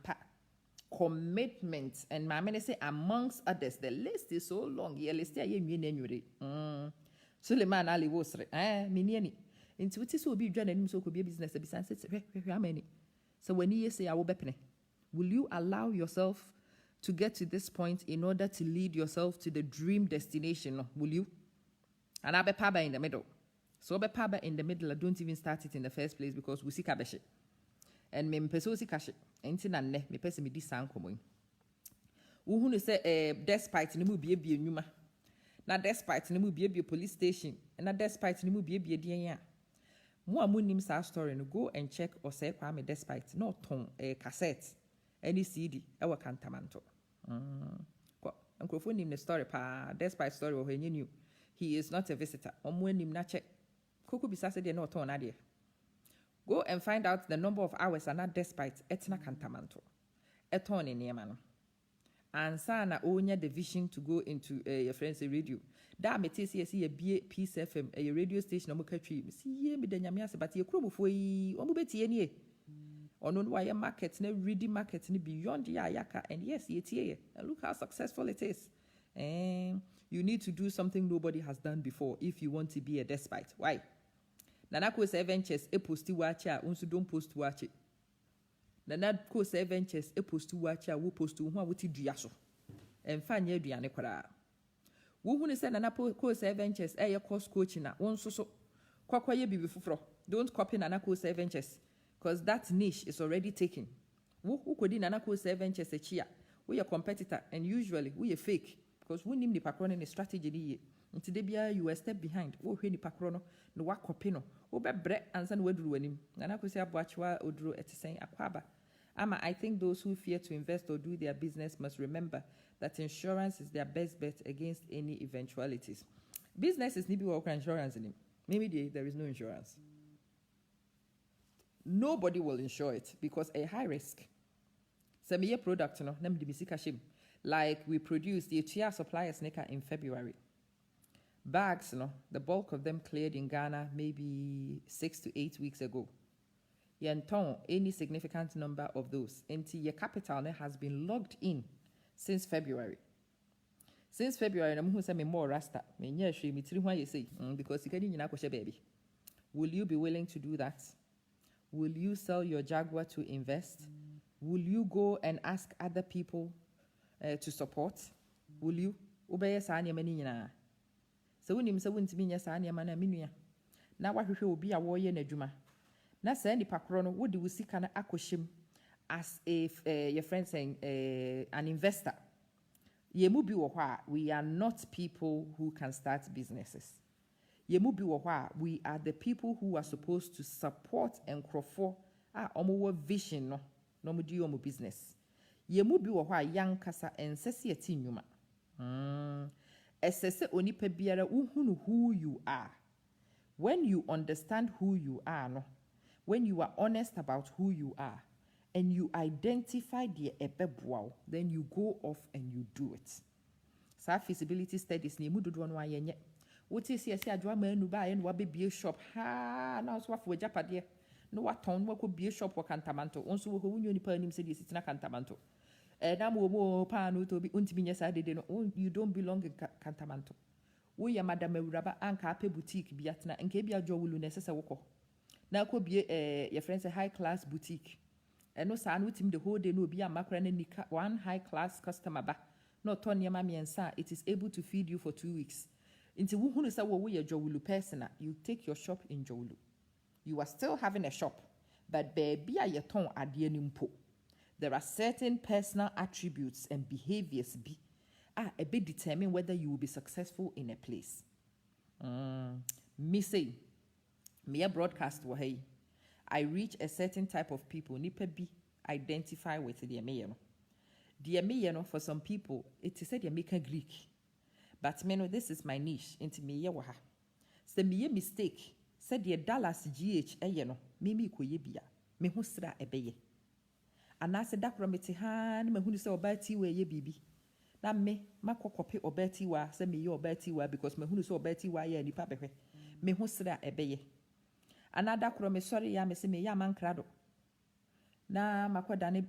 commitment. And my men say amongst others, the list is so long. Yeah, let's say you Suleiman Ali was miniani. Into it is so be done and so could be a business besides how many. So when you say I will be. Will you allow yourself to get to this point in order to lead yourself to the dream destination? Will you? And I'll be paba in the middle. So be paba in the middle. I don't even start it in the first place because we see kabeshi. And me mpeso si kashi. Enti na ne me pese me di san komo. Uhunu say despite ni mu bie nyuma. Na despite ni mu bie police station. Na despite ni mu bie dian ya. Mo amunim sa story no go and check or say Kwame despite no ton cassette. Any CD, our cantamanto. Uncle him the story pa despite story or when you knew he is not a visitor. When him not check. Kuku bisase de no ton idea. Go and find out the number of hours and not despite etna cantamanto. Eton in Yemen. And sana onya the vision to go into your friend's radio. That me see a Peace FM, a radio station on country. See ye me the nyamiase but ye krobo fo yi omo beti ye ono no why market na ready market ni beyond ya yaka and yes ye tie and look how successful it is. And you need to do something nobody has done before if you want to be a despite. Why? Nana ko say ventures e posti wacha unso don't post wacha. Nana ko say ventures e posti wacha wo post ho a woti dua so. Emfa nya aduane kwara. Wo hu ne say Nana ko say ventures e ye course coaching na wonso so kwakwaye bibi fufuro. Don't copy Nana ko say ventures. Because that niche is already taken. Who could in Nana ko say ventures a chia? We a competitor and usually we a fake because we name the pakron in a strategy. Until they be you a step behind. Oh, when the pakrono no wa copino. Oh, be bread and san wedru him. Nana ko say abuachwa odro et saying akwaba. Ama, I think those who fear to invest or do their business must remember that insurance is their best bet against any eventualities. Business is nibi work insurance in him. Maybe there is no insurance. Nobody will insure it because a high risk. Some year product, no, name the like we produced the Chia supplier sneaker in February. Bags, no, the bulk of them cleared in Ghana maybe 6 to 8 weeks ago. Yanton, any significant number of those. Until your capital has been logged in since February. Since February, I'm who say me more rasta. Me nya shri me tiri you say because you can't na baby. Will you be willing to do that? Will you sell your Jaguar to invest? Will you go and ask other people to support? Will you? Ubeye sa anya mani nyina. So unim sa wuntimi nya sa anya mana minua. Na wahwehwe obi a woye na adwuma. na saa nipa koro no wode wo sika na akohyem as a your friend saying an investor. Yemu bi wo hɔ a, we are not people who can start businesses. Yemu bi wo hɔ a, we are the people who are supposed to support nkrɔfo a ɔmo wɔ vision no na ɔmo di ɔmo business. Yemu bi wo hɔ a yankasa ɛnsɛ sɛ yɛte nnwuma. Ɛsɛ sɛ onipa biara wohunu who you are. When you understand who you are no, when you are honest about who you are, and you identify the ebeboa, then you go off and you do it. Sa feasibility studies ni mu dodo no ayenye. Wote si esi adwa manu ba ye no wabebie shop ha na so wafo agapade no waton no wakobie shop wo kantamanto. Onso wo ho wunyo nipa anim se di sitina kantamanto. Na mo pa no to bi untimi nya sa dede no, you don't belong in kantamanto. Wo ya madam awuraba anka ape boutique bi atena nka bi adwo wulu na sese wokɔ. Na akobie your friends a high class boutique. And no san with him the whole day no be a macro and one high class customer ba no turn your mammy and son, it is able to feed you for 2 weeks. Into who say we your Jowulu person, you take your shop in Jowulu. You are still having a shop, but baby a your tongue at the nimpo. There are certain personal attributes and behaviors a bit determine whether you will be successful in a place. Me say me a broadcast wa hey. I reach a certain type of people. Nipa bi identify with the meyeno. The meyeno for some people, it is said they make a Greek. But me know this is my niche. Into me ye waha. Se me ye mistake. Said the Dallas GH eyeno. Mimi ko ye bia. Me hu sra ebeye. Ana se da krometi ha ni me hu se obati we ye bibi. Na me makokope obati wa se me ye obati wa because me hu se obati wa ye nipa behwe. Me hu sra ebeye. Another kro me sorry ya me se me ya mankrado na makoda ne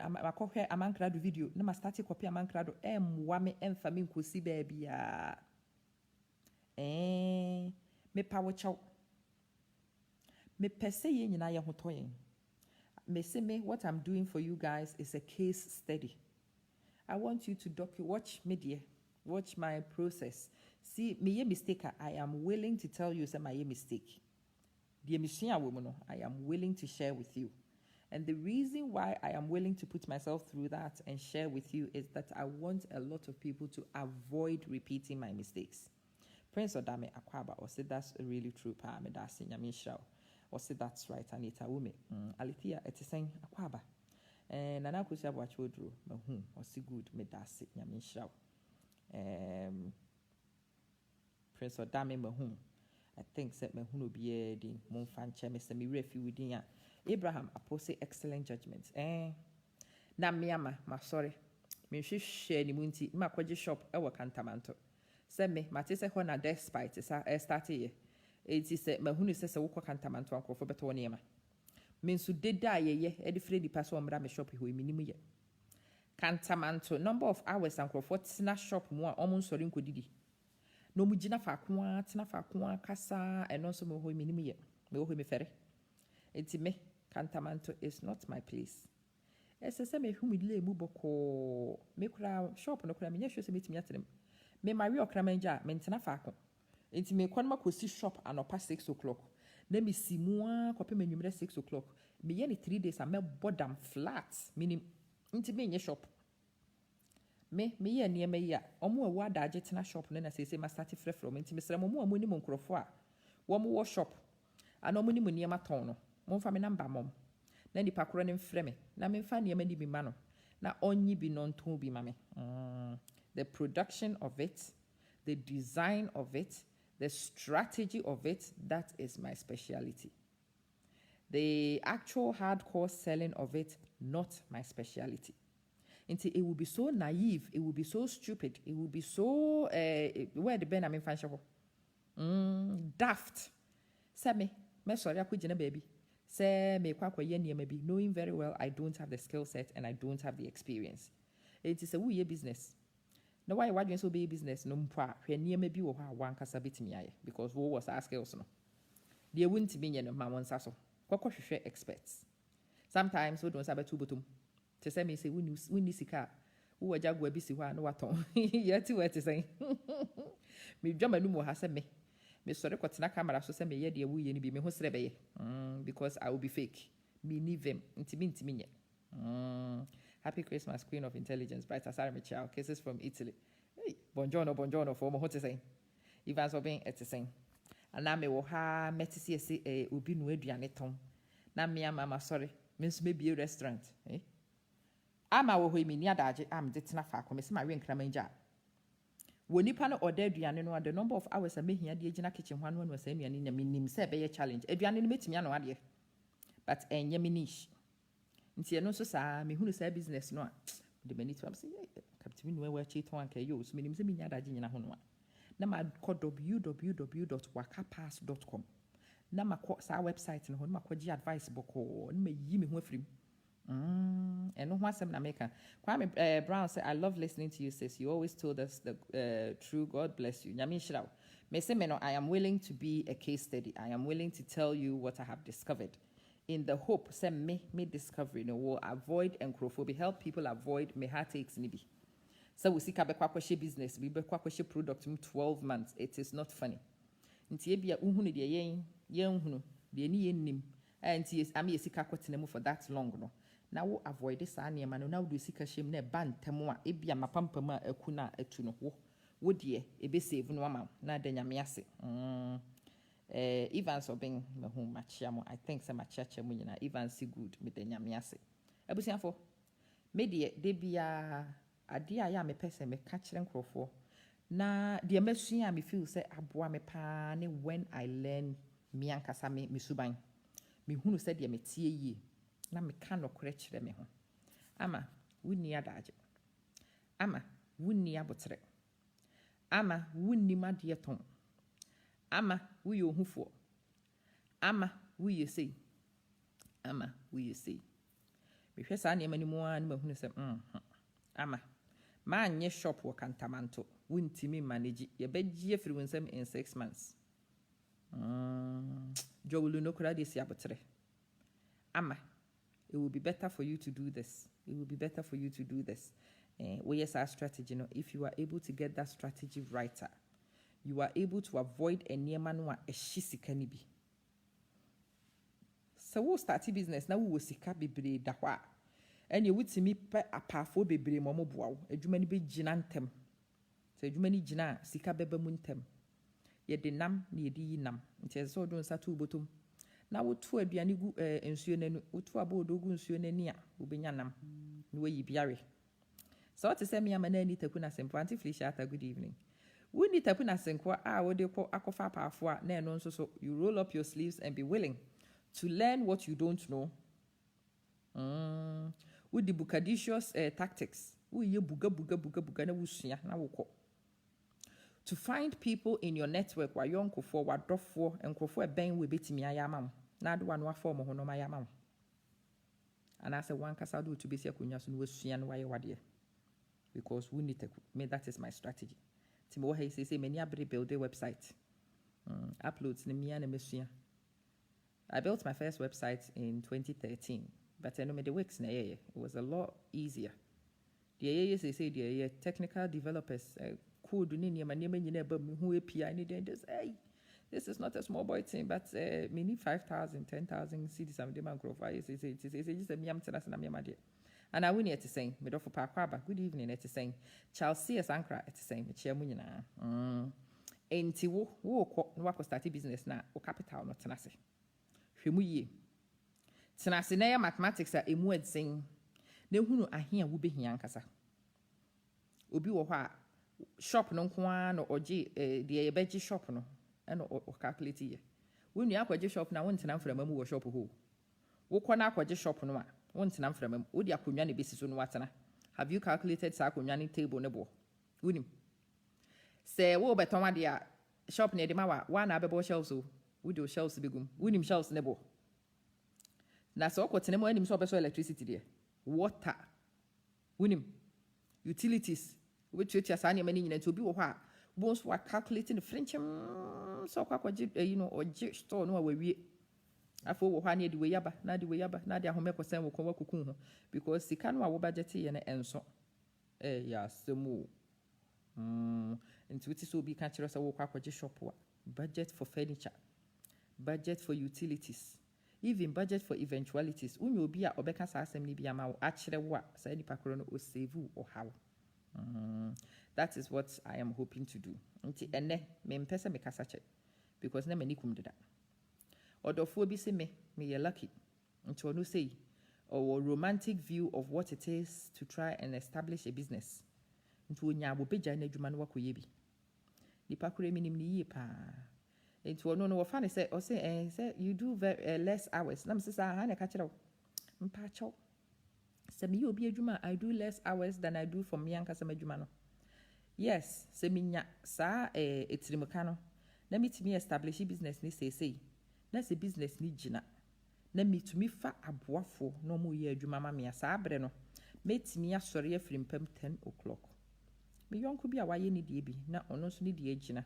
makohwe amankrado video na ma start copy amankrado emwa me emfa me nkosi ba bia me pa wo chaw me pese ye nyina ye hotoyen me se me what I'm doing for you guys is a case study. I want you to watch me dear, watch my process. See me ye mistake, I am willing to tell you say my ye mistake. The woman, I am willing to share with you. And the reason why I am willing to put myself through that and share with you is that I want a lot of people to avoid repeating my mistakes. Prince Odame Akwaba, or say that's a really true pa, me da se nyame shao. Or say that's right, Anita Wume. Alithia, it is saying Akwaba. And Nana Kusia Wachodro, mahum, or say good, me da se nyame shao. Prince Odame mahum. I think that me hunu biye di mon fan che me se me refi within ya. Abraham apose excellent judgment. Na me ama ma sorry. Me hwehwe ni munti ma kwaje shop e wo kantamanto. Se me mate se ho na despite sa start ye. Enti se ma hunu se wo kantamanto ankofo beto wo niema. Me nsu deda ye e de fredi paso omra me shop ho eminim ye. Kantamanto number of hours ankofo tina shop mu a omo nsori nkodidi. No mujina fa kwa tina fa kwa kasa eno so me ho minim ye me ho me fere enti me kantamanto is not my place ese se me hu mi le mu boko me kura shop no kura me nyehwe se metimi atrem me mari okra manja me ntina fa ko enti me kwan makosi shop anopa 6 o'clock na me simu a kope menwumre 6 o'clock me ye ni 3 days a me bodam flat minim enti me nye shop me ye niema yi a omo awu adaje tena shop na sese ma start frefro me ntimi sere mo mo ni mo nkrofo a wo mo wo shop ana omo ni mo niema ton no mo mfa me number mom na nipa koro ne mfre me na me mfa niema ni bi ma no na onyi bi no nton bi ma me the production of it, the design of it, the strategy of it, that is my specialty. The actual hardcore selling of it, not my specialty. It will be so naive, it will be so stupid, it will be so where the Ben I mean fancy daft. Say me sorry I could baby. Say me kwa maybe knowing very well I don't have the skill set and I don't have the experience. It is a we business. Now why you so be business no mpa hwe maybe wo ha wan kasa betimi aye because wo was our skills no. They wouldn't be no ma won saso. Kwakwa hwehwe experts. Sometimes we don't sabe two bottom. To say me say we ni sika wo jagwa bi si ho a no waton yeti we te say me dwama nu mo ha say me Me sorry kwatena camera so say me ye de wu ye ni bi me ho sere be ye. Because I will be fake. Me need them. Intimi nye. Happy Christmas, Queen of Intelligence. Bright Asara Michelle. Kisses from Italy. Hey, buongiorno for what to say. Evans obeying at the same. And now me wo ha metisi ese obi no aduane ton. Na me mama sorry. Means maybe a restaurant. Eh? Ama wo hoi mi ni adaje am de tena fa ko me se ma we nkramanja. Wo nipa no order aduane no the number of hours a mehia de agina kitchen hwan no say aduane nya minim se be ye challenge. Aduane no metimi ano ade. But enye me niche. Nti eno so saa me hunu saa business no a de mani to am say captain no we achi ton anka yo so minim se minya adaje nyina ho no a. Na ma kɔ www.wakapass.com. Na ma kɔ saa website no ho na ma kɔ gi advice boko na ma yi me ho afrim. And no one America. Kwame Brown said, I love listening to you, sis. You always told us the true. God bless you. Nyami Shirao. Me say, I am willing to be a case study. I am willing to tell you what I have discovered. In the hope, say me discovery, will avoid encrophobia, help people avoid me heartaches nibi. So we see kabekwa business, we bekwa product 12 months. It is not funny. Nti ebia uhunu de yen hunu de ni yen and yes, I mean, sika kwatena for that long no. Now we avoid this anema no. Now do sika shame ne ban temo a ebia mapampama akuna etu no wo de ebe save no ama na de nyame ase. Evans obeng me hu machia mo. I think say machia mu nyina Evans si good me de nyame ase. Abusiafo me de bia ade a ya me pese me ka kire nkrofo na de masua me feel say aboa me pa ne when I learn me ankasa me suban me hunu say de me tie yi na me ka no kore kire me ho ama wunni adaje ama wunni abotre ama wunni made ton ama wuye ohufo ama wuye sei ama wuye sei me hwɛ saa ne mani mu a ne mahunu sɛ ama ma anye shop wo kantamanto wuntimi manage ye begye free wonsam in 6 months jowulu no kura de si abotre ama it will be better for you to do this. It will be better for you to do this. Where's our strategy? No, if you are able to get that strategy right, you are able to avoid a near manwa a shisikanibi. So we'll start a business now. We will sika bebre dahwa. And you would see me pe a powerful bebre momo bow. A jumani be jinantem. So jumani jina sika bebe muntem. Ye de nam ni di nam. It is so don't satu bottom. Na wotu aduane gu ensuo nanu wotu abodo gu ensuo nani a obenya nam no yi biare so what say me amana ni taku na sempo anti Felicia good evening we ni taku na senko a wo de ko akofa paafo a na eno nso so you roll up your sleeves and be willing to learn what you don't know with the bukadicious tactics we ye buga na wusua na wokọ to find people in your network wa yonkofo wa dofo enkofo ben we betimi ayama na do one form ho no mayama and I say one kasa do to be se akonya so no wasua no waye wade because we need to me that is my strategy timo wo he say many abre build a website uploads na mia na mesua I built my first website in 2013 but I know me the works na it was a lot easier the say the technical developers code ni niema nyina ba me hu API ni den this this is not a small boy thing but me need 5,000 10,000 cedis am de man grow it is just a miam tena na miam ade and I win it to saying me do for pa kwaba good evening it is saying Chelsea Ankra it is saying me chia mu nyina enti wo ko no wa start business na o capital no tena se hwemu yie tena se na ya mathematics a emu adzen na hunu ahia wo behia nkasa obi wo hɔ a shop no nkoa no oje de ye beji shop no and o calculate ye when you akwaje shop na won tena mframa mu wo shop ho wo kɔ na akwaje shop no a won tena mframa mu wo de akonwa ne besi so no watena have you calculated sa akonwa ne table ne bo wonim say wo beton ade a shop ne de ma wa na abebo shelves so wo de shelves begum wonim shelves ne bo na so ko tena mu anim so obeso electricity de water wonim utilities which you just any money to be what once we are calculating the French so or store no we afo wo hwa ne de we yaba na de ahome kosen wo kwa kuku ho because sika no a wo budget ye na enso ya semu nti wuti so bi ka kire so wo kwa kwaje shop wa budget for furniture, budget for utilities, even budget for eventualities. Unyo be a obeka sa asem ni bi ama wo akyere wo a sa nipa koro no o save or how. That is what I am hoping to do. Nti ene me mpese me kasa che because na mani kum deda. Odofo bi se me ye lucky. Nti onu say or romantic view of what it is to try and establish a business. Nti onya wo beja na adwuma no wakoye bi. Nipa koro minim ni yie pa. Nti onu no wo fa ne say o say you do very less hours. Na me say ha na ka kire wo. Mpa chaw. Se me obi adwuma I do less hours than I do for me ankasa adwuma no. Yes, se me nya sa etirimuka no. Na mitimi establish business ni say. Na se business ni gina. Na mitumi fa aboafo no mo ye adwuma ma me asa abre no. Metimi asore afiri mpam 10 o'clock. Me yonko bi a waye ni die bi na ono nso ni die gina.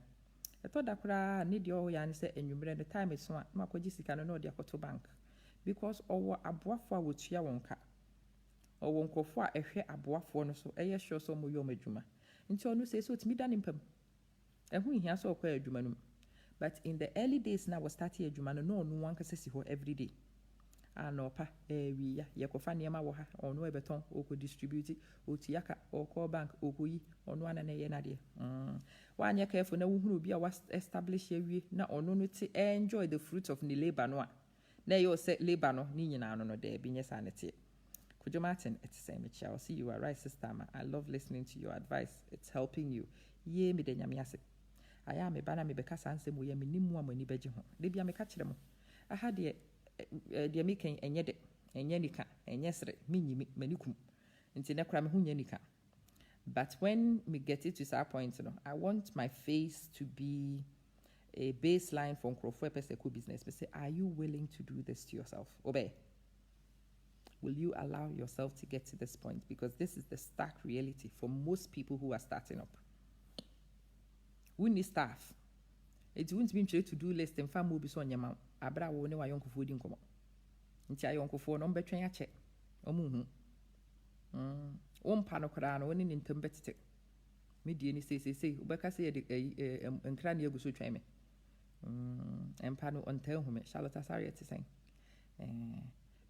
Eto da kura ni die o ya ni se enwumre the time so a ma kwaji sika no na odi akoto bank because owo aboafo a wotua wonka. Owo nkofo a ehwe aboafo no so eye sure so mo yom adwuma. Nti ono say so otimi da ni mpam. Ehu hia so okwa adwuma no. But in the early days now was starting adwuma no no one kase si ho every day. Anopa wi ya yekofa niema wo ha ono ebeton oko distribute otiyaka oko bank okoyi ono ana na ye na de wa anya careful na wuhuru bi a was establish awie na ono no ti enjoy the fruit of the labor no a na you say labor no ni nyina no de bi nyesa ne te Kujo Martin it's say me chia see you are right sister ma I love listening to your advice it's helping you ye me de nyame ase aya me bana me beka sanse mo ye me nimu amani beje ho de bia me ka kire mo aha de de me kan enye de enye nika enye sre minyimi manikum nti na kra me ho nya nika but when me get it to that point no I want my face to be a baseline for crofo peseko business me say are you willing to do this to yourself obey will you allow yourself to get to this point because this is the stark reality for most people who are starting up. We need staff. It won't be to do list and farm will be so on your mouth. Abra will know why uncle food in come. Until I uncle for number train a check. One panocran, one in temperature. Median say, Ubeka say and cranny go so try me. And pano on tell him, Charlotte Asari to say.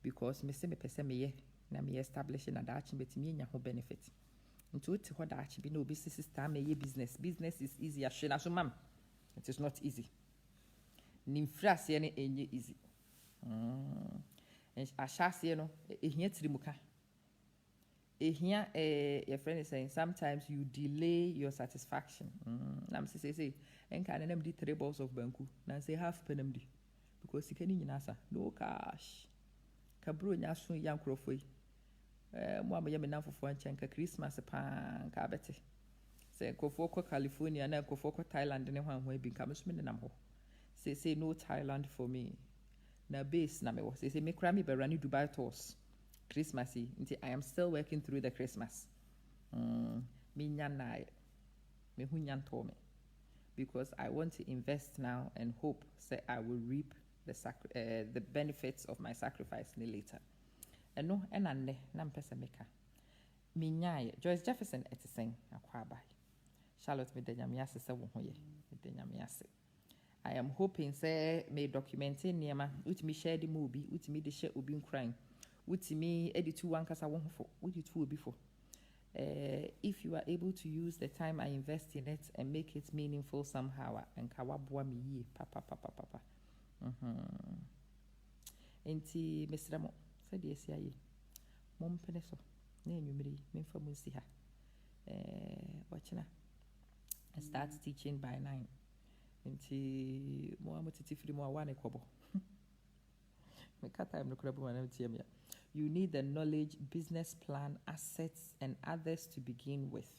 Because me se me pese me ye, na me establishing a dach bet me nya ho benefit. Into it what dach be no business time me ye business. Business is easy ashena so mam. It is not easy. Nimfras ye ne enye easy. And ashase no ehia trimuka. Ehia your friend is saying sometimes you delay your satisfaction. Nam say enka na nam di 3 balls of banku. Na say half penam di. Because you can nyina no cash. Kabro nya so ya nkrofo yi mo am ye me namfofo anchenka Christmas pa nka bete se kofo ko California na kofo ko Thailand ne hwan bi nka me so me nam ho say no Thailand for me na base na me wo say me kra me be rani Dubai tours Christmas yi nti I am still working through the Christmas me nya na me hu nya nto me because I want to invest now and hope say I will reap the benefits of my sacrifice later. And no, and ande na mpesa meka. Minyaye Joyce Jefferson etiseng akwaba. Charlotte me denyamiase se wo hoye. Me denyamiase. I am hoping say me documenting niema utimi share the movie, utimi de share obi nkran. Utimi editu wankasa wo hofo, uditu obi fo. If you are able to use the time I invest in it and make it meaningful somehow and kawaboa me ye papa. Enti mesramo said yes ya ye mom pene so na enwumiri memfa mu si ha watchina I start teaching by 9 enti mo amotiti firi mo awane kobo me cut time no krabu na tie me you need the knowledge business plan assets and others to begin with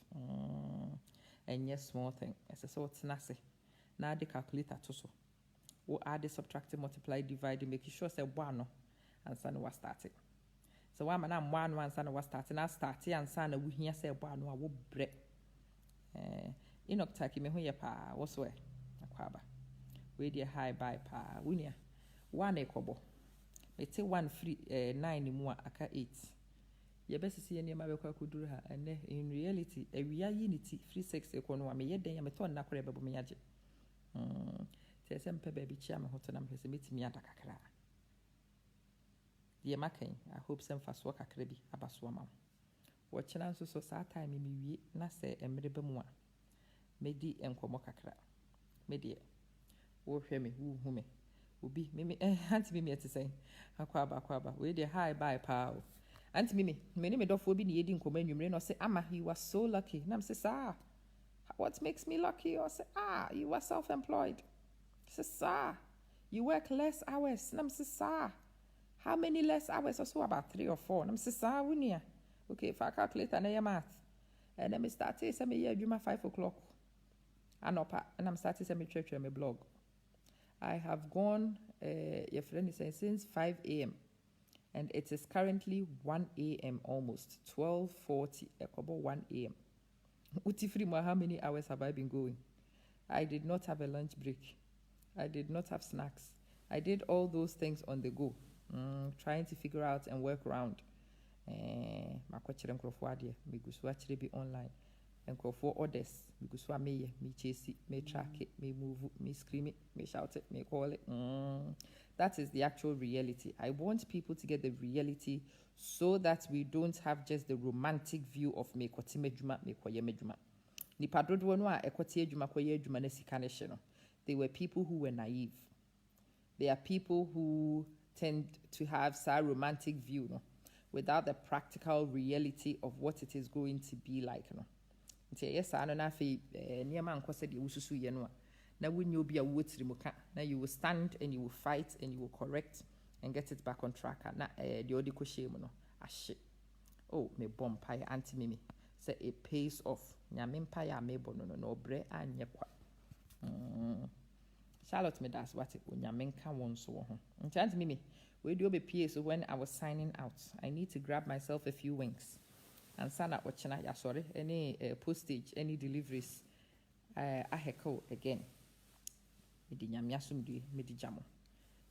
and yes small thing as so tnase na de calculator to so we add, subtract, multiply, divide, make sure say one and son was started. So one man one son was starting. I started and son we hear say one will break. In Octaki me who pa what's where aquaba. We dear high by pa winia 1 equable. Me take 1 free 9 more aka 8. Ye best see any ma could do her and in reality a we are unity free 6 equal no me yet then me turn na crab me yaje. Say some baby chia me hotonam pese metimi ada kakra. Die makan I hope some fast work kakra bi abaso ama. Wo chena nso so saa time mi wie na se emre ba mu a medi enkomo kakra. Me de wo hwe me wo hu me. Obi me anti me ete say akwa we dey high bye pa o. Anti me ne me dofo bi na yedi nkoma anwumre no say ama you are so lucky. Na me say sir, what makes me lucky? Or say you are self-employed. Say sir, you work less hours. Na me say sir, how many less hours? Also about 3 or 4. Na me say sir, wunia. Okay, if I calculate na your math. And then me start say me here adwuma 5 o'clock. Anopa and I'm starting say me church my blog. I have gone your friend is saying since 5 a.m. and it is currently 1 a.m. almost 12:40 about 1 a.m. How many hours have I been going? I did not have a lunch break. I did not have snacks. I did all those things on the go, trying to figure out and work around. Be online. And call for orders because I me chase it, me track it, me move it, me scream it, me shout it, me call it. That is the actual reality. I want people to get the reality so that we don't have just the romantic view of me kwati medjuma, me kwaye medjuma. Nipa dodo no a ekwati edjuma kwaye edjuma na sika ne hye no. They were people who were naive. They are people who tend to have such romantic view no, without the practical reality of what it is going to be like no. Yes, I don't know if near man said you susu yenwa. Now when you be a wotirimuka, now you will stand and you will fight and you will correct and get it back on track. Na the odiko shame no. Shit. Oh, me bomb pie anti mimi. Say it pays off. Nyamin pie a mebo no bre and yakwa. Charlotte me das what it nyamin can one so ho. Anti mimi. We do be PA so when I was signing out, I need to grab myself a few winks. And sign up watching sorry, any postage, any deliveries. I heckle again. Midi nyamiasum due, midi jamo.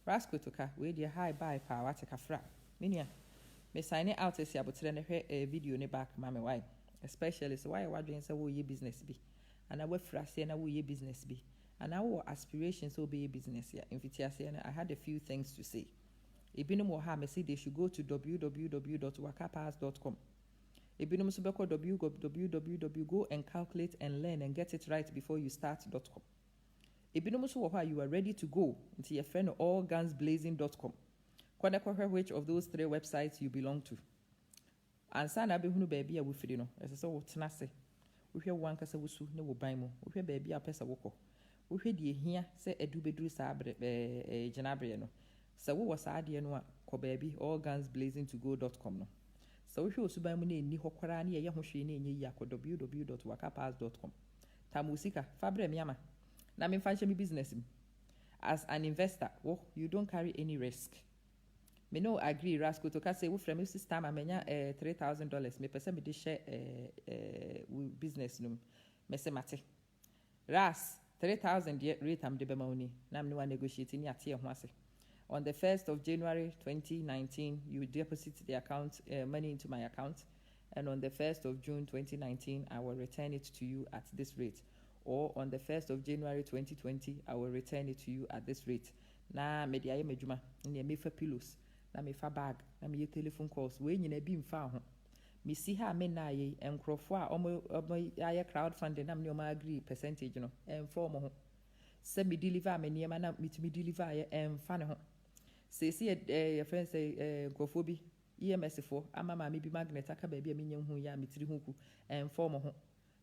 Rasco toka, we dear high bye power take a fra. Minia, me sign it out as ya but a video ne back, mammy why. Especially so why I doing so will ye business be. And I work for us and I will ye business be. And our aspirations will be a business here. In Fitiasiana, I had a few things to say. Ibinum Moha, me say they should go to www.wakapass.com. Ebinum subeko www, go and calculate and learn and get it right before you start.com. Ebinum so you are ready to go into your friend allgunsblazing.com. Kwanekwa which of those 3 websites you belong to. And sana be hunu baby a wifiri no. Ese so tenase. We hear one kasa wusu ne wo ban mu. We hear baby a pesa woko. We hear die hia se edu beduru sa abre jenabre no. Se wo was ade no a ko baby allgunsblazing2go.com no. So if you suba mu na ni hokora na ye ho hwe na enye yi akọ www.wakapass.com. Tamusika fabre miama. Na me fanche me business. As an investor, you don't carry any risk. Me no agree Rasco to say we from system amenya $3,000 me pese me de share business no. Me se mate. Ras 3,000 rate am de be ma oni. Na me no negotiate ni ate ho ase. On the 1st of January 2019, you deposit the account money into my account, and on the 1st of June 2019, I will return it to you at this rate. Or on the 1st of January 2020, I will return it to you at this rate. Na me dia ye medjuma, na me fa pillows, na me fa bag, na me telephone calls. We nyina bi mfa ho. Me si ha me na ye enkrofo a omo aye crowdfunding na me o ma agree percentage no. Enform ho. Se me deliver me niema na me deliver ye emfa ne ho. Say your friends say Gofobi, EMS for Ama maybe magnet aka baby a minion who ya mitri huku and form ho.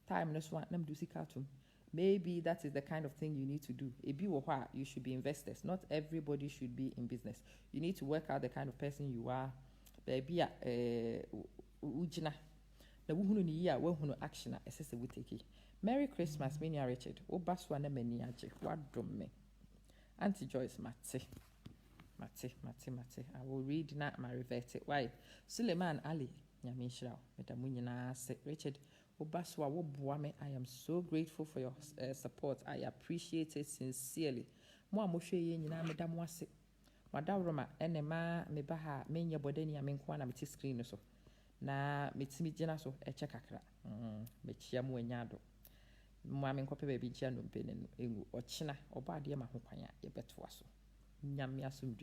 Time no swan nam do cartoon. Maybe that is the kind of thing you need to do. A be or you should be investors. Not everybody should be in business. You need to work out the kind of person you are. Baby ujina. Na wuhunu ni ya wuhunu action assess we take it. Merry Christmas, Minia Richard. O baswa na meni aje. What drum me. Auntie Joyce Mate. I will read na my revert it. Why? Suleiman Ali, Nyamishra, Metamunina said, Richard, Obaswa, Wobuame, I am so grateful for your support. I appreciate it sincerely. Moi, Moshe, Yina, Madame Wase. Madame Roma, Enema, Mebaha, Menya Bodeni, Amenkwana, Meti screen so. Na Mitimi Jenaso, Echakakra. Mechiamu Enyado. mmoa me nkɔpɛ baabi nkyia nnompe no ɛngu ɔkyena ɔbɔ adeɛ ma ho kwan a yɛbɛtoa so nyame asomdwe